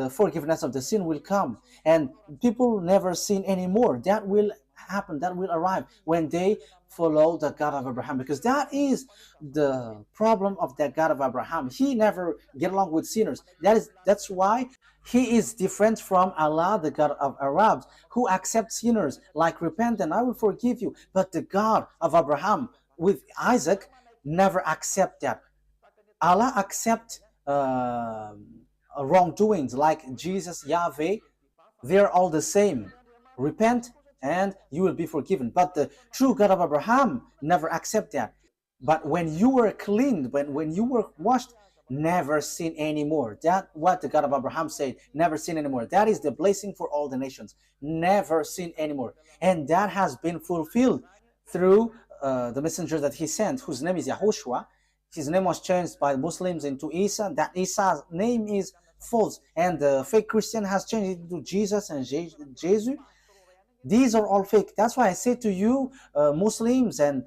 forgiveness of the sin will come. And people never sin anymore. That will happen. That will arrive when they follow the God of Abraham. Because that is the problem of the God of Abraham. He never get along with sinners. That's why he is different from Allah, the God of Arabs, who accepts sinners, like repent and I will forgive you. But the God of Abraham with Isaac never accept that. Allah accept wrongdoings, like Jesus, YAHVAH. They're all the same. Repent and you will be forgiven. But the true God of Abraham never accept that. But when you were cleaned, when you were washed, never sin anymore. That's what the God of Abraham said. Never sin anymore. That is the blessing for all the nations. Never sin anymore. And that has been fulfilled through the messenger that he sent, whose name is YAHOSHUAH. His name was changed by Muslims into Isa. That Isa's name is false. And the fake Christian has changed it into Jesus and Jesus. These are all fake. That's why I say to you, Muslims and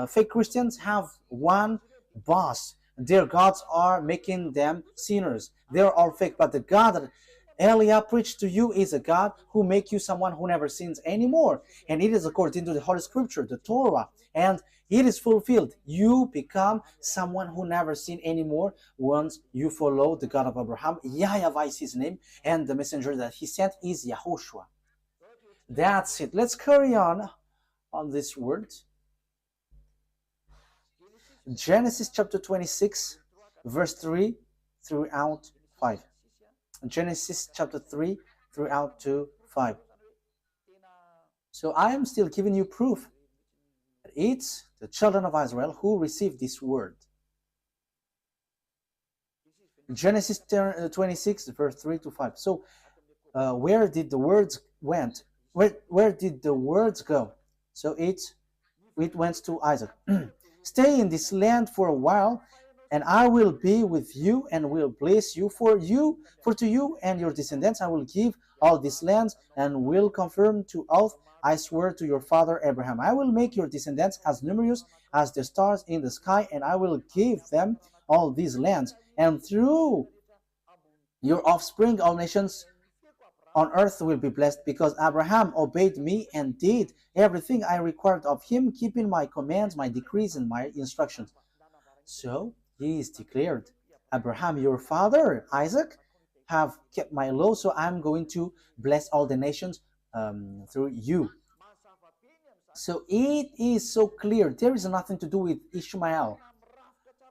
fake Christians have one boss. Their gods are making them sinners. They're all fake. But the God that Elia preached to you is a God who make you someone who never sins anymore. And it is according to the Holy Scripture, the Torah. And it is fulfilled. You become someone who never sin anymore once you follow the God of Abraham. YAHVAH is his name. And the messenger that he sent is YAHOSHUAH. That's it. Let's carry on this word. Genesis chapter 26, verse 3 throughout 5. Genesis chapter 3 throughout to 5. So I am still giving you proof that it's the children of Israel who received this word. Genesis 26, verse 3 to 5. So where did the words went? Where did the words go? So it went to Isaac. Stay in this land for a while, and I will be with you and will bless you. For to you and your descendants I will give all these lands, and will confirm to oath, I swear to your father Abraham. I will make your descendants as numerous as the stars in the sky, and I will give them all these lands. And through your offspring all nations on earth will be blessed, because Abraham obeyed me and did everything I required of him, keeping my commands, my decrees, and my instructions. So he is declared, Abraham, your father, Isaac, have kept my law, so I'm going to bless all the nations through you. So it is so clear. There is nothing to do with Ishmael.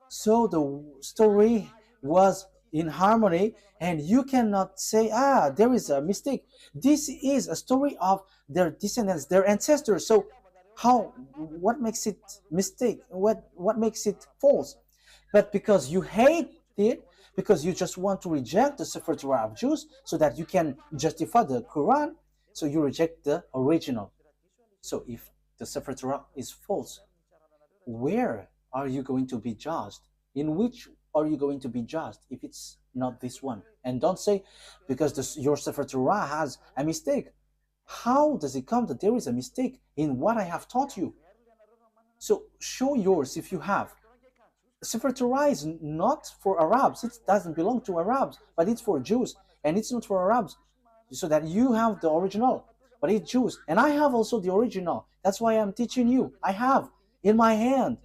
So the story was in harmony, and you cannot say, there is a mistake. This is a story of their descendants, their ancestors. So what makes it mistake? What makes it false? But because you hate it, because you just want to reject the Sefer Torah of Jews so that you can justify the Quran, so you reject the original. So if the Sefer Torah is false, where are you going to be judged? In which are you going to be judged if it's not this one? And don't say, because your Sefer Torah has a mistake. How does it come that there is a mistake in what I have taught you? So show yours if you have. Sefer Torah is not for Arabs. It doesn't belong to Arabs, but it's for Jews. And it's not for Arabs. So that you have the original, but it's Jews. And I have also the original. That's why I'm teaching you. I have in my hand.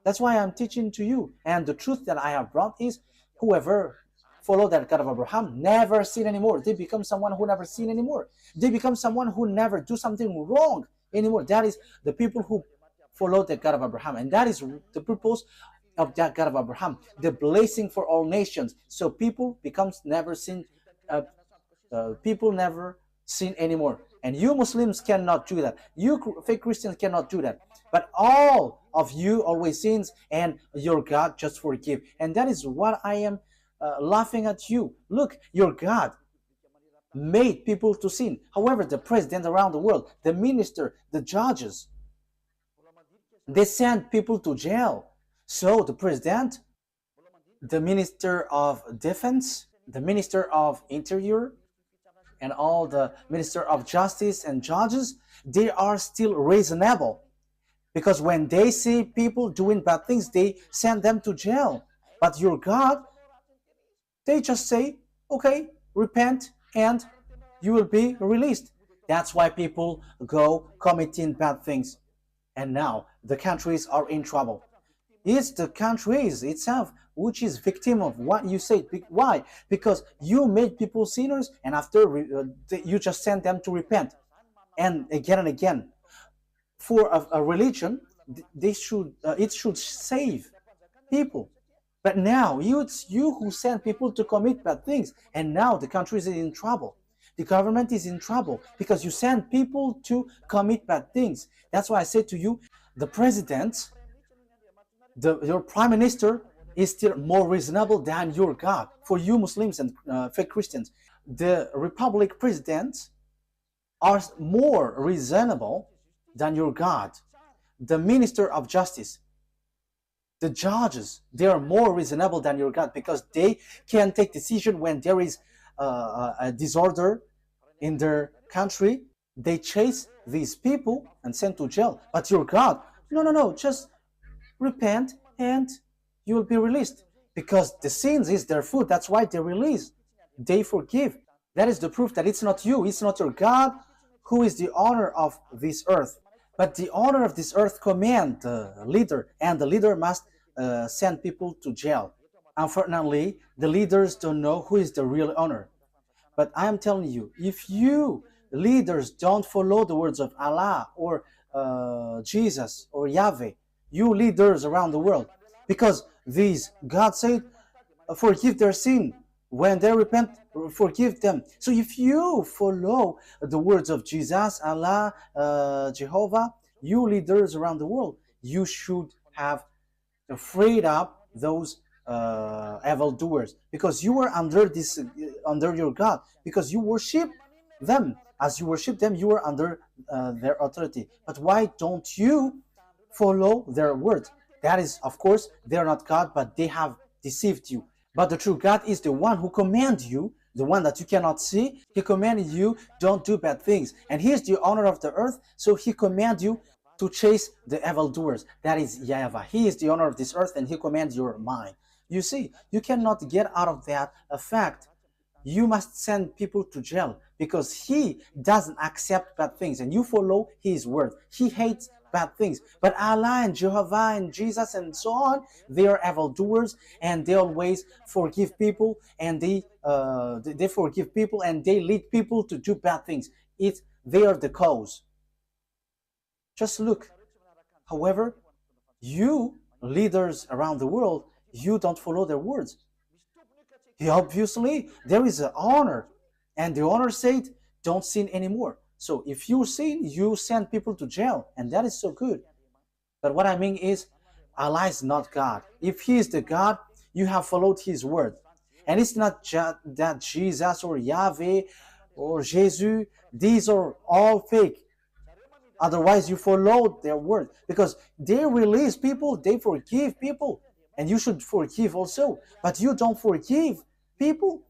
That's why I'm teaching to you. And the truth that I have brought is, whoever follow that God of Abraham never sin anymore. They become someone who never sin anymore. They become someone who never do something wrong anymore. That is the people who follow the God of Abraham. And that is the purpose of that God of Abraham, the blessing for all nations. So people becomes never sin, uh, people never sin anymore. And you Muslims cannot do that. You fake Christians cannot do that. But all of you always sins, and your God just forgive. And that is what I am laughing at you. Look, your God made people to sin. However, the president around the world, the minister, the judges, they send people to jail. So the president, the minister of defense, the minister of interior, and all the minister of justice and judges, they are still reasonable. Because when they see people doing bad things, they send them to jail. But your God, they just say, okay, repent and you will be released. That's why people go committing bad things. And now the countries are in trouble. It's the countries itself which is victim of what you say. Why? Because you made people sinners, and after you just send them to repent. And again. For a religion, it should save people. But now it's you who send people to commit bad things, and now the country is in trouble. The government is in trouble because you send people to commit bad things. That's why I say to you, the president, your prime minister is still more reasonable than your God. For you Muslims and fake Christians, the republic presidents are more reasonable than your God. The minister of justice, the judges, they are more reasonable than your God because they can take decision when there is a disorder in their country. They chase these people and send to jail. But your God, no, just repent and you will be released. Because the sins is their food. That's why they release. They forgive. That is the proof that it's not you, it's not your God who is the owner of this earth. But the owner of this earth command the leader, and the leader must send people to jail. Unfortunately, the leaders don't know who is the real owner. But I am telling you, if you leaders don't follow the words of Allah or Jesus or Yahweh, you leaders around the world, because these, God said, forgive their sin. When they repent, forgive them. So if you follow the words of Jesus, Allah, Jehovah, you leaders around the world, you should have freed up those evildoers, because you were under this, under your God, because you worship them. As you worship them, you are under their authority. But why don't you follow their word? That is, of course, they are not God, but they have deceived you. But the true God is the one who commands you, the one that you cannot see. He commanded you, don't do bad things. And he is the owner of the earth, so he commands you to chase the evildoers. That is YAHVAH. He is the owner of this earth, and he commands your mind. You see, you cannot get out of that fact. You must send people to jail because he doesn't accept bad things, and you follow his word. He hates bad things. But Allah and Jehovah and Jesus and so on, they are evildoers, and they always forgive people, and they forgive people, and they lead people to do bad things. They are the cause. Just look. However, you leaders around the world, you don't follow their words. Obviously, there is an honor, and the honor said, don't sin anymore. So if you sin, you send people to jail, and that is so good. But what I mean is, Allah is not God. If He is the God, you have followed His word. And it's not that Jesus or Yahweh or Jesus, these are all fake. Otherwise, you followed their word, because they release people, they forgive people, and you should forgive also. But you don't forgive people.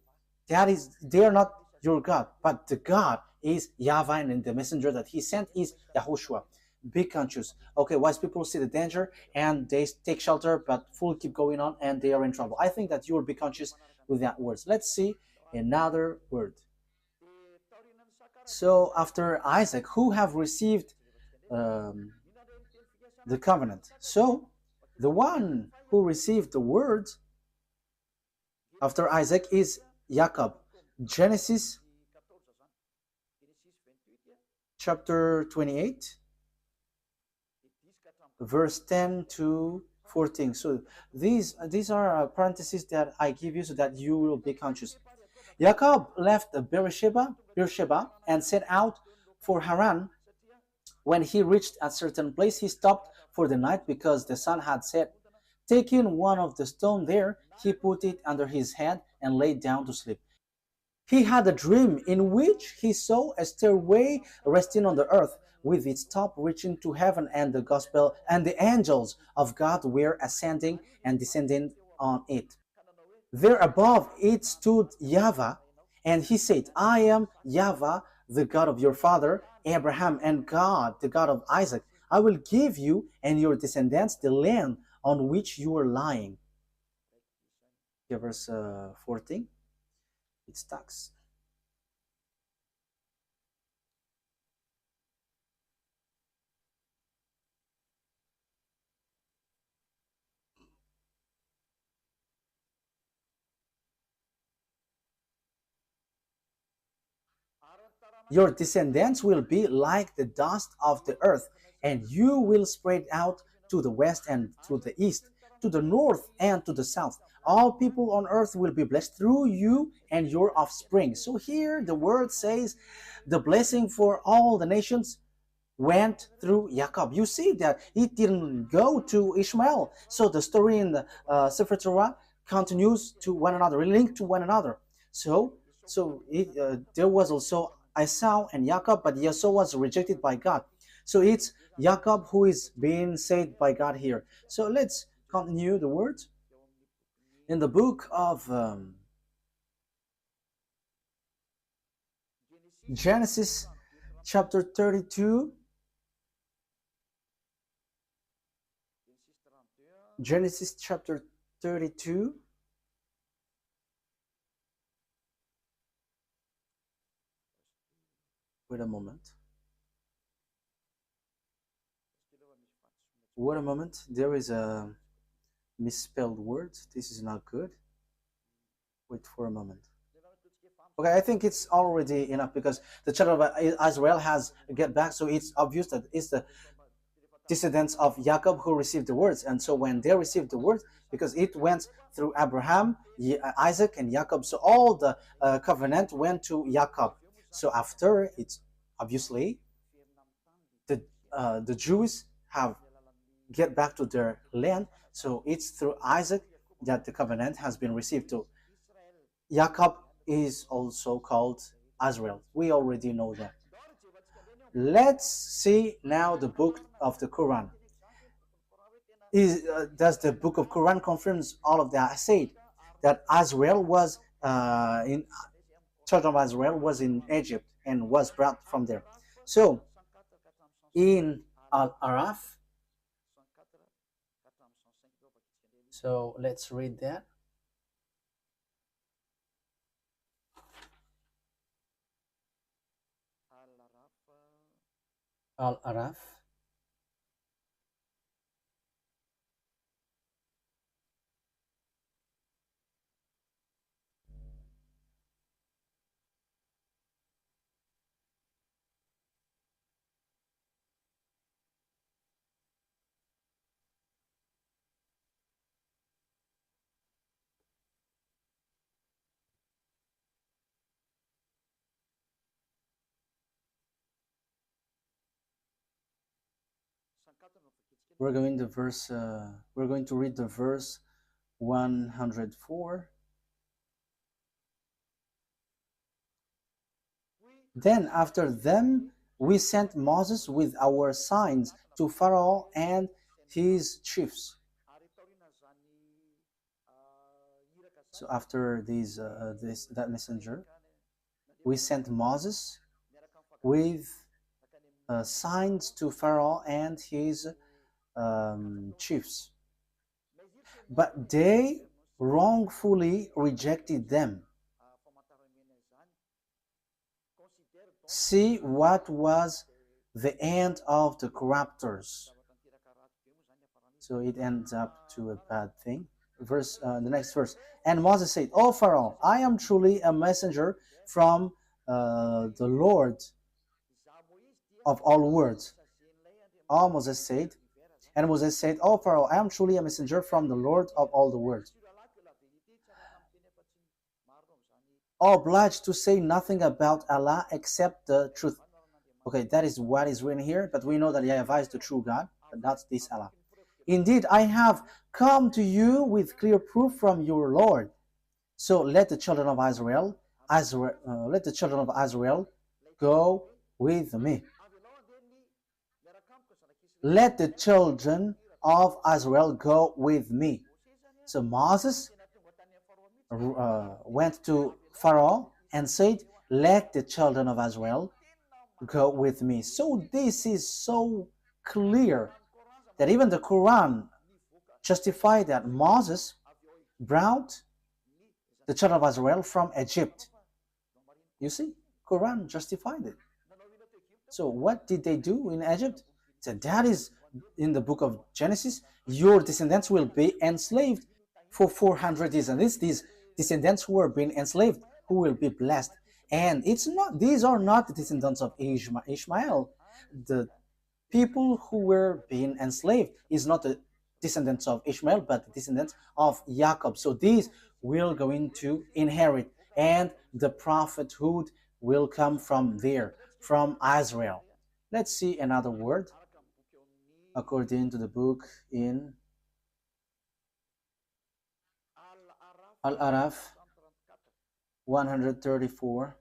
They are not your God. But the God is YAHVAH, and the messenger that he sent is YAHOSHUAH. Be conscious. Okay, wise people see the danger and they take shelter, but fool keep going on and they are in trouble. I think that you will be conscious with that words. Let's see another word. So after Isaac, who have received the covenant? So the one who received the word after Isaac is Jacob. Genesis chapter 28, verse 10 to 14. So these are parentheses that I give you so that you will be conscious. Jacob left Beersheba and set out for Haran. When he reached a certain place, he stopped for the night because the sun had set. Taking one of the stones there, he put it under his head and lay down to sleep. He had a dream in which he saw a stairway resting on the earth, with its top reaching to heaven, and the gospel and the angels of God were ascending and descending on it. There above it stood YAHVAH, and he said, I am YAHVAH, the God of your father Abraham, and God, the God of Isaac. I will give you and your descendants the land on which you are lying. Here, verse 14. It stacks. Your descendants will be like the dust of the earth, and you will spread out to the west and to the east, to the north and to the south. All people on earth will be blessed through you and your offspring. So here the word says the blessing for all the nations went through Jacob. You see that it didn't go to Ishmael. So the story in the Sefer Torah continues to one another, linked to one another. So there was also Esau and Jacob, but Esau was rejected by God. So it's Jacob who is being saved by God here. So let's continue the words. In the book of Genesis chapter 32, Genesis chapter 32, wait a moment. Wait a moment. There is a misspelled word. This is not good. Wait for a moment. Okay, I think it's already enough because the children of Israel has get back, so it's obvious that it's the descendants of Jacob who received the words. And so when they received the words, because it went through Abraham, Isaac, and Jacob, so all the covenant went to Jacob. So after, it's obviously the Jews have get back to their land. So it's through Isaac that the covenant has been received to. Jacob is also called Israel. We already know that. Let's see now the book of the Quran. Does the book of Quran confirms all of that? I said that Israel was children of Israel was in Egypt and was brought from there. So in Al-Araf, so let's read that. Al-Araf. We're going to read the verse 104. Then after them we sent Moses with our signs to Pharaoh and his chiefs. So after that messenger, we sent Moses with signs to Pharaoh and his chiefs. But they wrongfully rejected them. See what was the end of the corruptors. So it ends up to a bad thing. The next verse. And Moses said, O Pharaoh, I am truly a messenger from the Lord of all words. Moses said, And Moses said, "O Pharaoh, I am truly a messenger from the Lord of all the world, obliged to say nothing about Allah except the truth." Okay, that is what is written here, but we know that YAHVAH is the true God, but not this Allah. "Indeed, I have come to you with clear proof from your Lord. So let the children of Israel, let the children of Israel go with me. Let the children of Israel go with me." So Moses went to Pharaoh and said, "Let the children of Israel go with me." So this is so clear that even the Quran justified that Moses brought the children of Israel from Egypt. You see, Quran justified it. So what did they do in Egypt? So that is in the book of Genesis. Your descendants will be enslaved for 400 years, and these descendants who are being enslaved, who will be blessed. And it's not; these are not the descendants of Ishmael. The people who were being enslaved is not the descendants of Ishmael, but the descendants of Jacob. So these will going to inherit, and the prophethood will come from there, from Israel. Let's see another word according to the book in Al-Araf 134.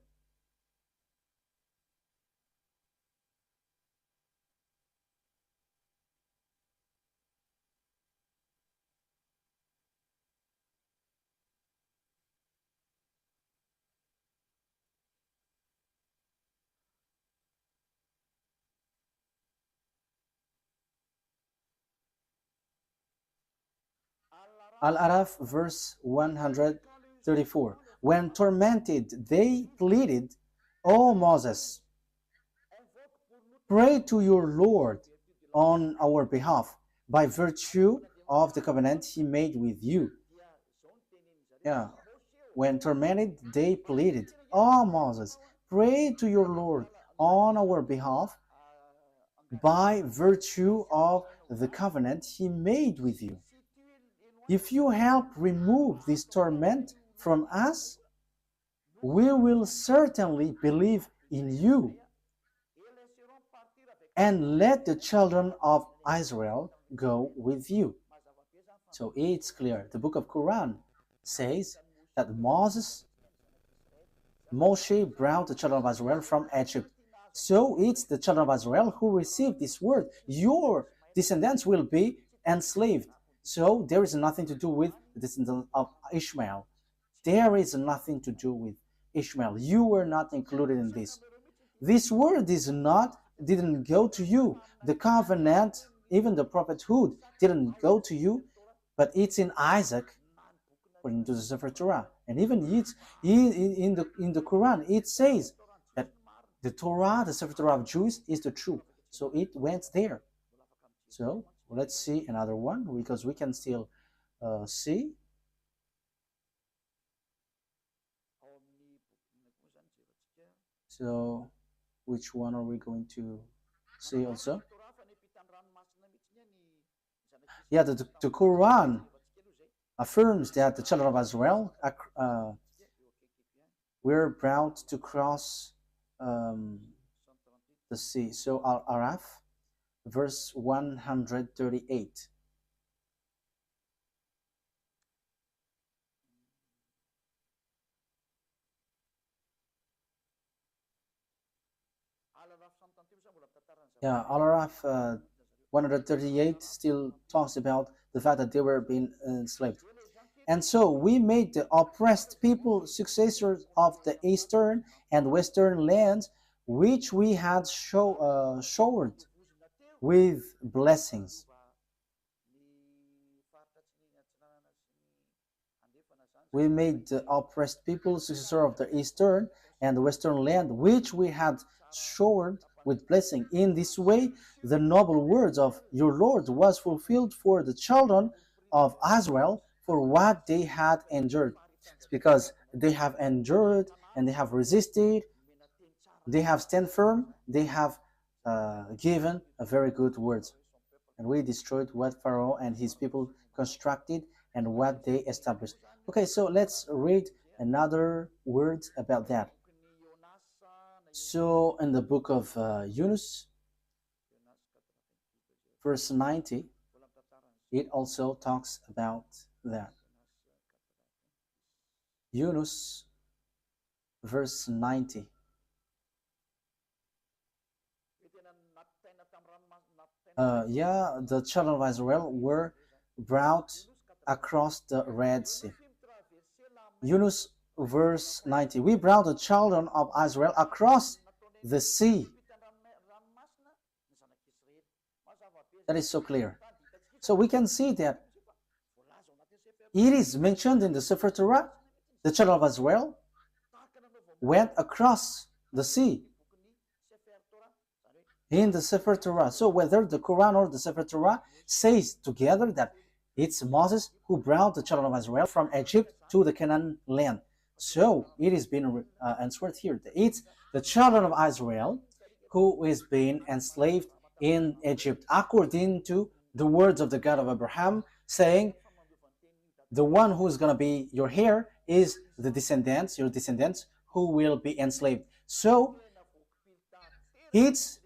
Al-Araf verse 134. "When tormented, they pleaded, 'O Moses, pray to your Lord on our behalf by virtue of the covenant he made with you.'" Yeah. When tormented, they pleaded, "Oh Moses, pray to your Lord on our behalf by virtue of the covenant he made with you. If you help remove this torment from us, we will certainly believe in you. And let the children of Israel go with you." So it's clear. The book of Quran says that Moshe brought the children of Israel from Egypt. So it's the children of Israel who received this word. Your descendants will be enslaved. So there is nothing to do with the descendants of Ishmael. There is nothing to do with Ishmael. You were not included in this. This word didn't go to you. The covenant, even the prophethood, didn't go to you, but it's in Isaac, according to the Sefer Torah. And even it's in the Quran, it says that the Torah, the Sefer Torah of Jews, is the truth. So it went there. So let's see another one, because we can still see. So which one are we going to see also? Yeah, the Quran affirms that the children of Israel were brought to cross the sea. So Al-Araf, verse 138. Yeah, Al-Araf 138 still talks about the fact that they were being enslaved. "And so we made the oppressed people successors of the eastern and western lands, which we had showered with blessings." We made the oppressed people successor of the eastern and the western land, which we had showered with blessing. In this way, the noble words of your Lord was fulfilled for the children of Israel for what they had endured. It's because they have endured and they have resisted, they have stand firm, they have given a very good words. and we destroyed what Pharaoh and his people constructed and what they established. Okay, so let's read another word about that. So in the book of Yunus, verse 90, it also talks about that. Yunus, verse 90. The children of Israel were brought across the Red Sea. Yunus, verse 90. We brought the children of Israel across the sea. That is so clear. So we can see that it is mentioned in the Sefer Torah, the children of Israel went across the sea in the Sefer Torah. So whether the Quran or the Sefer Torah says together that it's Moses who brought the children of Israel from Egypt to the Canaan land. So it is being answered here. It's the children of Israel who is being enslaved in Egypt, according to the words of the God of Abraham, saying, the one who is going to be your heir is the descendants, your descendants, who will be enslaved. So it's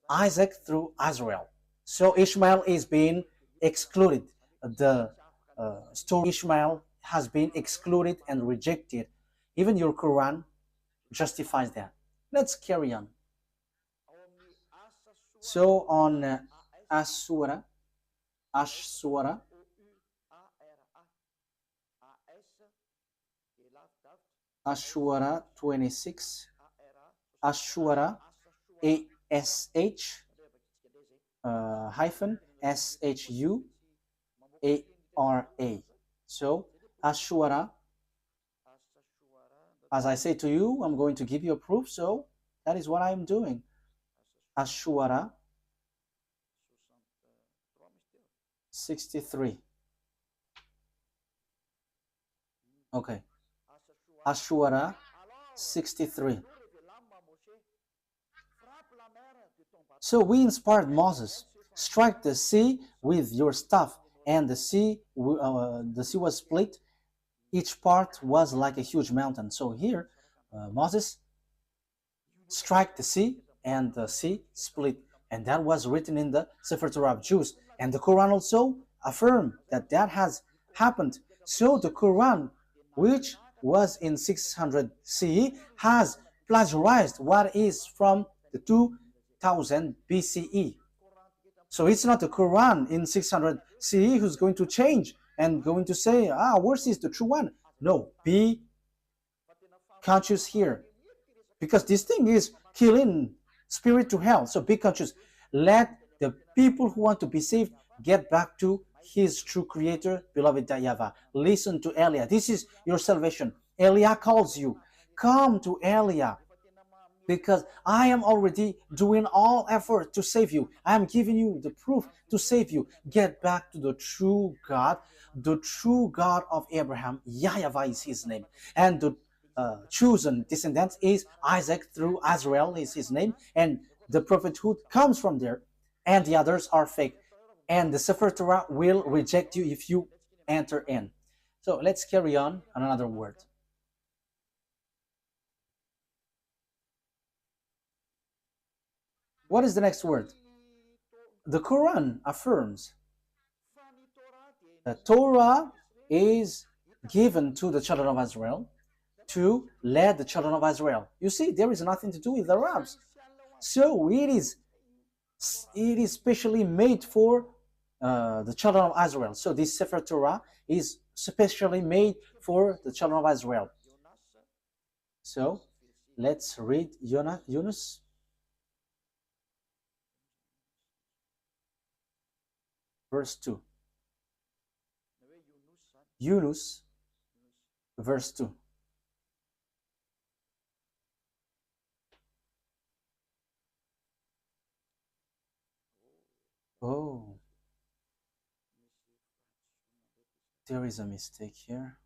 Isaac through Israel. So Ishmael is being excluded. The story of Ishmael has been excluded and rejected. Even your Quran justifies that. Let's carry on. So on Ashura, Ashura 26, Ashura, ASH hyphen SHUARA. So Ashura, as I say to you, I'm going to give you a proof, so that is what I'm doing. Ashura 63. Okay. Ashura 63. So we inspired Moses, strike the sea with your staff, and the sea was split. Each part was like a huge mountain. So here, Moses strike the sea, and the sea split. And that was written in the Sefer Torah of Jews. And the Quran also affirmed that that has happened. So the Quran, which was in 600 CE, has plagiarized what is from the 2000 BCE. So it's not the Quran in 600 CE who's going to change and going to say, ours is the true one. No, be conscious here. Because this thing is killing spirit to hell. So be conscious. Let the people who want to be saved get back to his true creator, beloved YAHVAH. Listen to Elia. This is your salvation. Elia calls you. Come to Elia, because I am already doing all effort to save you. I am giving you the proof to save you. Get back to the true God of Abraham. YAHVAH is his name. And the chosen descendants is Isaac through Israel is his name. And the prophethood comes from there. And the others are fake. And the Sefer Torah will reject you if you enter in. So let's carry on another word. What is the next word? The Quran affirms that Torah is given to the children of Israel to lead the children of Israel. You see, there is nothing to do with the Arabs. So it is specially made for the children of Israel. So this Sefer Torah is specially made for the children of Israel. So let's read Yunus. Verse 2. Yunus, verse 2. Oh, there is a mistake here.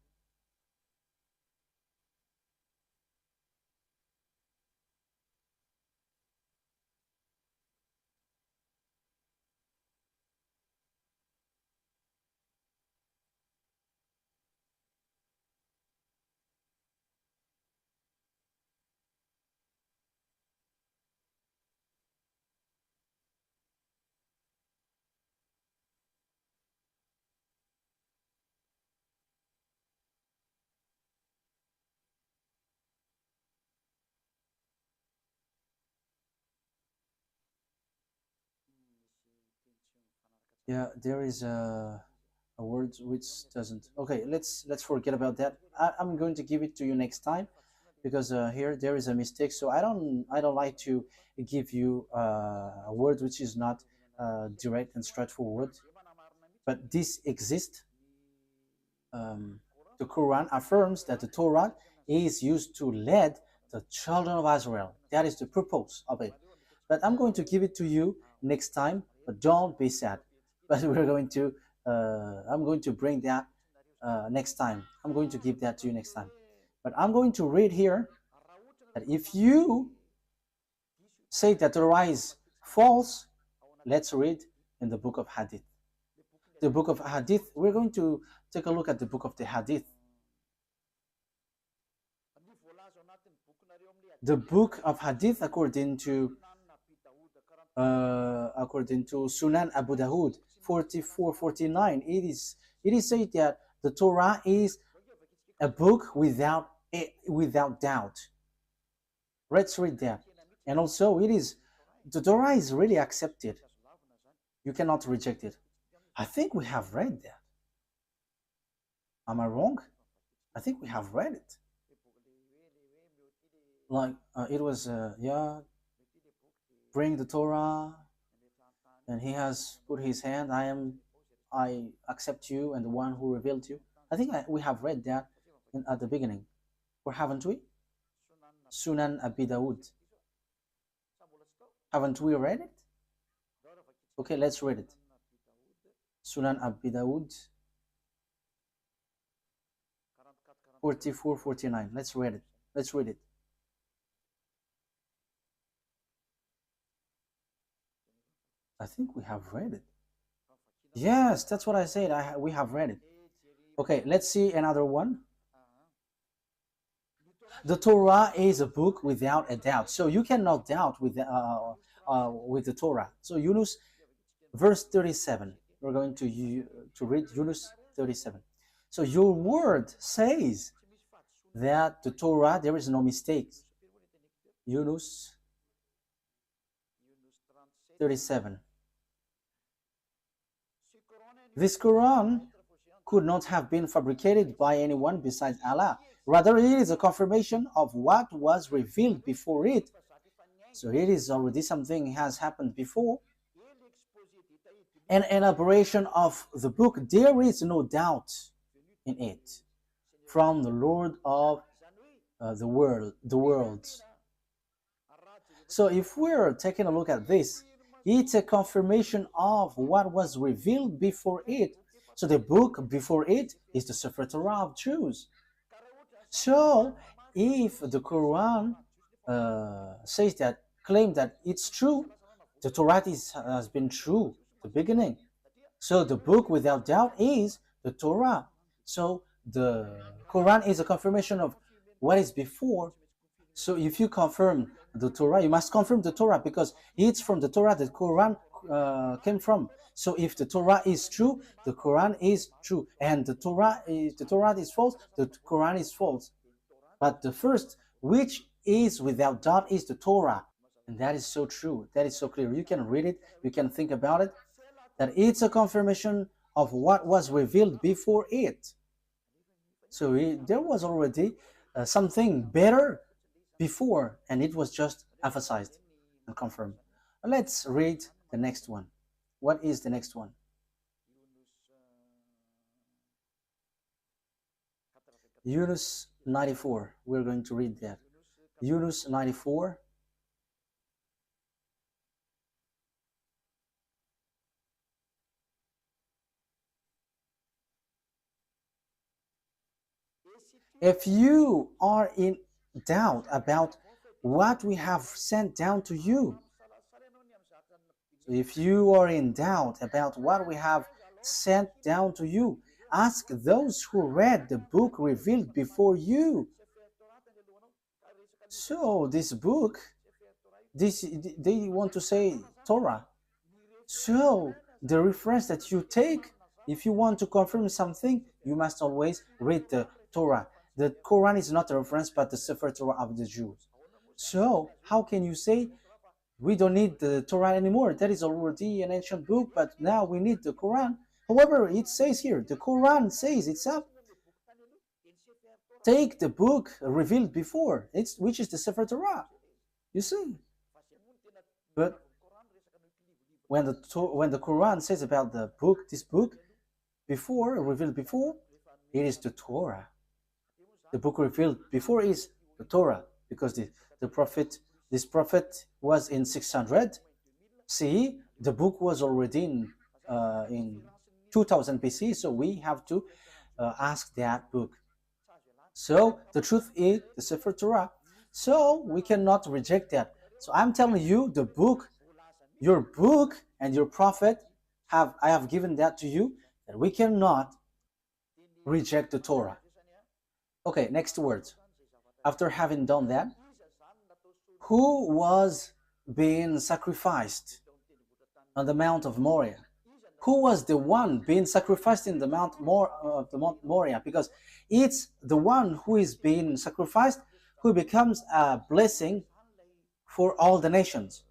Yeah, there is a word which doesn't. Okay, let's forget about that. I'm going to give it to you next time because here there is a mistake. So I don't like to give you a word which is not direct and straightforward. But this exists. Um, the Quran affirms that the Torah is used to lead the children of Israel. That is the purpose of it. But I'm going to give it to you next time. But don't be sad. But I'm going to bring that next time. I'm going to give that to you next time. But I'm going to read here that if you say that the Torah is false, let's read in the book of Hadith. The book of Hadith, we're going to take a look at the book of the Hadith. The book of Hadith, according to Sunan Abu Dawud 4449, it is said that the Torah is a book without doubt. Let's read that. And also the Torah is really accepted. You cannot reject it. I think we have read that. Am I wrong? I think we have read it. Like it was bring the Torah, and he has put his hand. I accept you, and the one who revealed you. I think we have read that at the beginning, or haven't we? Sunan Abi Dawud. Haven't we read it? Okay, let's read it. Sunan Abi Dawud 4449. Let's read it. Let's read it. I think we have read it. Yes, that's what I said. We have read it. Okay, let's see another one. The Torah is a book without a doubt. So you cannot doubt with the Torah. So Yunus, verse 37. We're going to read Yunus 37. So your word says that the Torah, there is no mistake. Yunus 37. This Quran could not have been fabricated by anyone besides Allah. Rather, it is a confirmation of what was revealed before it. So it is already something has happened before. An elaboration of the book, there is no doubt in it, from the Lord of the worlds. So if we're taking a look at this, it's a confirmation of what was revealed before it. So the book before it is the Sefer Torah of Jews. So if the Quran says that, claim that it's true, the Torah has been true the beginning. So the book without doubt is the Torah. So the Quran is a confirmation of what is before. So if you confirm the Torah, you must confirm the Torah because it's from the Torah that Quran came from. So if the Torah is true, the Quran is true, and the Torah is false, the Quran is false. But the first, which is without doubt, is the Torah, and that is so true. That is so clear. You can read it, you can think about it, that it's a confirmation of what was revealed before it. So there was already something better before, and it was just emphasized and confirmed. Let's read the next one. What is the next one? Yunus 94. We're going to read that. Yunus 94. If you are in doubt about what we have sent down to you, if you are in doubt about what we have sent down to you, ask those who read the book revealed before you. So this book, they want to say Torah. So the reference that you take, if you want to confirm something, you must always read the Torah. The Quran is not a reference, but the Sefer Torah of the Jews. So how can you say We don't need the Torah anymore. That is already an ancient book, but now we need the Quran. However, it says here, the Quran says itself, take the book revealed before, which is the Sefer Torah. You see? But when the Quran says about the book, this book, before, revealed before, it is the Torah. The book revealed before is the Torah, because this prophet was in 600. See, the book was already in 2000 BC, so we have to ask that book. So the truth is the Sefer Torah. So we cannot reject that. So I'm telling you, the book, your book and your prophet, I have given that to you, that we cannot reject the Torah. Okay, next word. After having done that, who was being sacrificed on the Mount of Moriah? Who was the one being sacrificed in the Mount Moriah? Because it's the one who is being sacrificed who becomes a blessing for all the nations.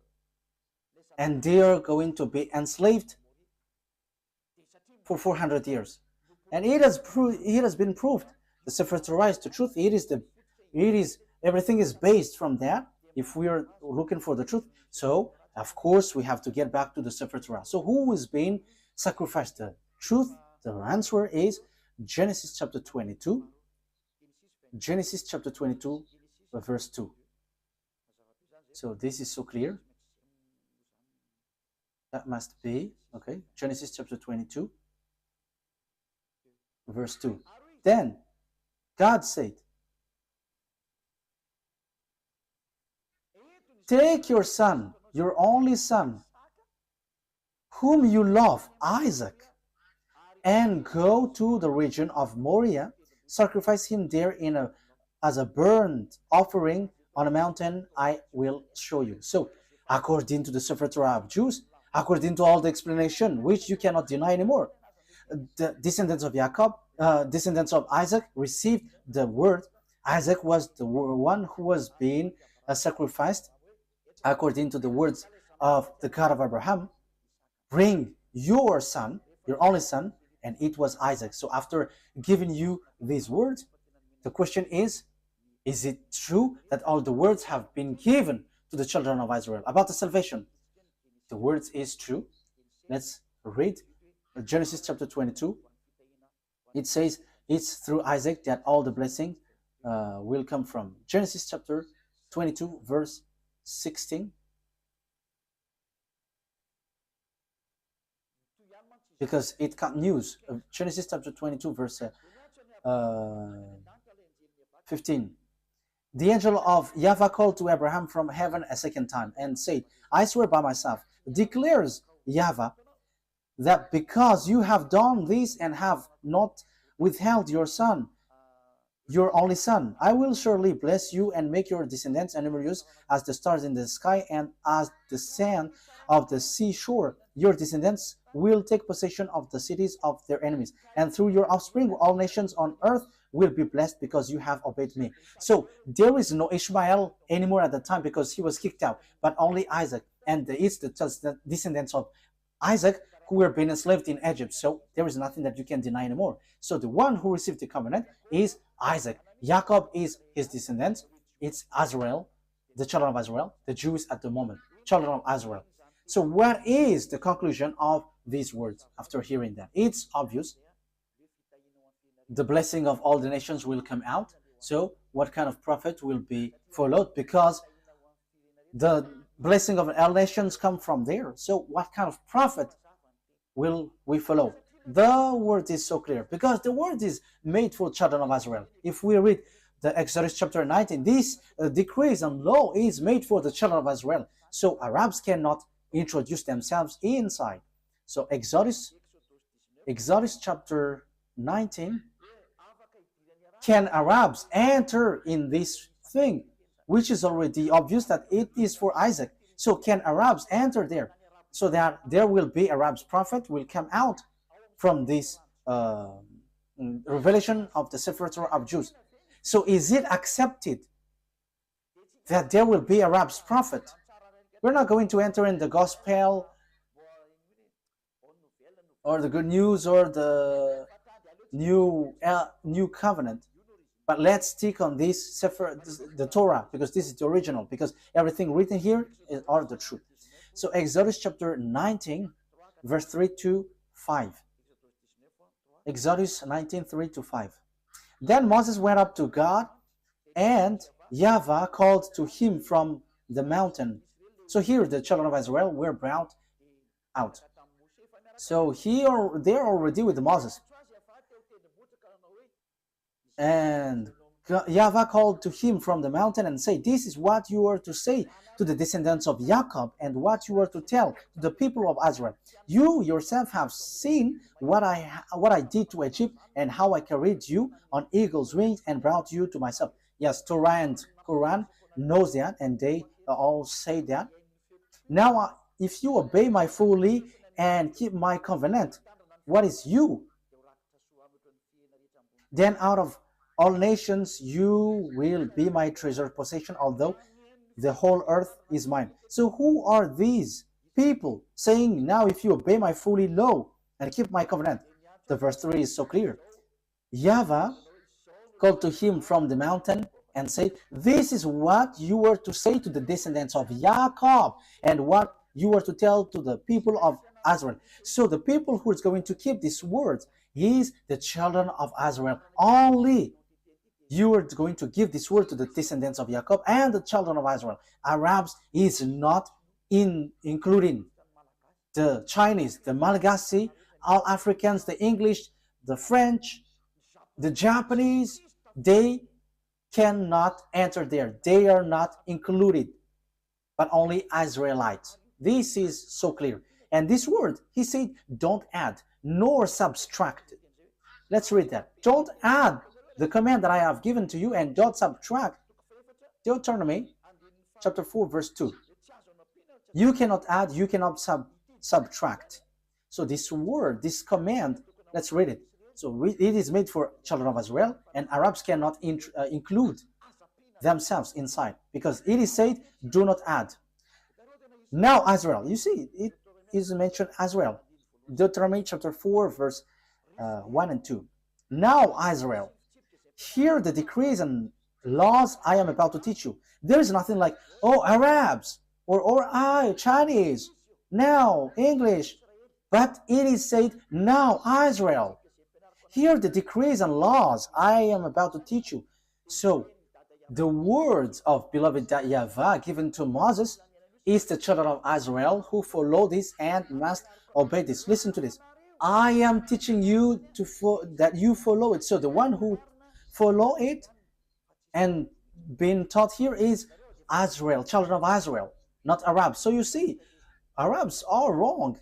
And they are going to be enslaved for 400 years. And it has been proved. The Sefer Torah is the truth. Everything is based from that. If we are looking for the truth, so of course we have to get back to the Sefer Torah. So who is being sacrificed? The truth, the answer is Genesis chapter 22. Genesis chapter 22, verse 2. So this is so clear. That must be, okay, Genesis chapter 22, verse 2. Then God said, take your son, your only son, whom you love, Isaac, and go to the region of Moriah, sacrifice him there as a burnt offering on a mountain I will show you. So, according to the Sefer Torah of Jews, according to all the explanation, which you cannot deny anymore, the descendants of descendants of Isaac received the word. Isaac was the one who was being sacrificed according to the words of the God of Abraham. Bring your son, your only son, and it was Isaac. So after giving you these words, the question is it true that all the words have been given to the children of Israel about the salvation? The words is true. Let's read Genesis chapter 22. It says it's through Isaac that all the blessings will come from. Genesis chapter 22 verse 16. Because it continues. Genesis chapter 22 verse 15. The angel of YAHVAH called to Abraham from heaven a second time and said, I swear by myself, declares YAHVAH, that because you have done this and have not withheld your son, your only son, I will surely bless you and make your descendants numerous as the stars in the sky and as the sand of the seashore. Your descendants will take possession of the cities of their enemies, and through your offspring all nations on earth will be blessed because you have obeyed me. So there is no Ishmael anymore at the time because he was kicked out, but only Isaac, and it's the descendants of Isaac who were being enslaved in Egypt. So there is nothing that you can deny anymore. So the one who received the covenant is Isaac. Jacob is his descendants. It's Israel, the children of Israel, the Jews at the moment, children of Israel. So what is the conclusion of these words after hearing that? It's obvious. The blessing of all the nations will come out. So what kind of prophet will be followed? Because the blessing of all nations come from there. So what kind of prophet will we follow? The word is so clear because the word is made for children of Israel. If we read the Exodus chapter 19, this decrees and law is made for the children of Israel. So Arabs cannot introduce themselves inside. So Exodus chapter 19, can Arabs enter in this thing, which is already obvious that it is for Isaac? So can Arabs enter there? So that there will be Arabs prophet will come out from this revelation of the Sefer Torah of Jews. So is it accepted that there will be Arabs prophet? We're not going to enter in the gospel or the good news or the new covenant. But let's stick on this Sefer, the Torah, because this is the original, because everything written here are the truth. So Exodus chapter 19, verse 3 to 5. Exodus 19, 3 to 5. Then Moses went up to God, and YAHVAH called to him from the mountain. So here the children of Israel were brought out. So here they're already with Moses. And YAHVAH called to him from the mountain and said, "This is what you are to say to the descendants of Jacob, and what you are to tell to the people of Israel. You yourself have seen what I did to Egypt, and how I carried you on eagle's wings and brought you to myself." Yes, Torah and Quran knows that, and they all say that. Now, if you obey my fully and keep my covenant, what is you? Then out of all nations you will be my treasured possession, although the whole earth is mine. So who are these people saying, now if you obey my fully law and keep my covenant? The verse 3 is so clear. YAHVAH called to him from the mountain and said, "This is what you are to say to the descendants of Jacob, and what you are to tell to the people of Israel." So the people who is going to keep these words is the children of Israel. Only you are going to give this word to the descendants of Jacob and the children of Israel. Arabs is not including the Chinese, the Malagasy, all Africans, the English, the French, the Japanese. They cannot enter there. They are not included, but only Israelites. This is so clear. And this word, he said, don't add nor subtract. Let's read that. Don't add the command that I have given to you, and don't subtract. Deuteronomy chapter 4 verse 2. You cannot add, you cannot subtract. So this word, this command, let's read it. So it is made for children of Israel, and Arabs cannot include themselves inside, because it is said, do not add. Now Israel, you see, it is mentioned Israel. Deuteronomy chapter 4 verse 1 and 2. Now Israel, hear the decrees and laws I am about to teach you. There is nothing like, oh, Arabs, or I, Chinese, now English. But it is said, now Israel, hear the decrees and laws I am about to teach you. So the words of beloved YAHVAH given to Moses is the children of Israel who follow this and must obey this. Listen to this. I am teaching you that you follow it. So the one who follow it and being taught here is Israel, children of Israel, not Arabs. So you see, Arabs are wrong.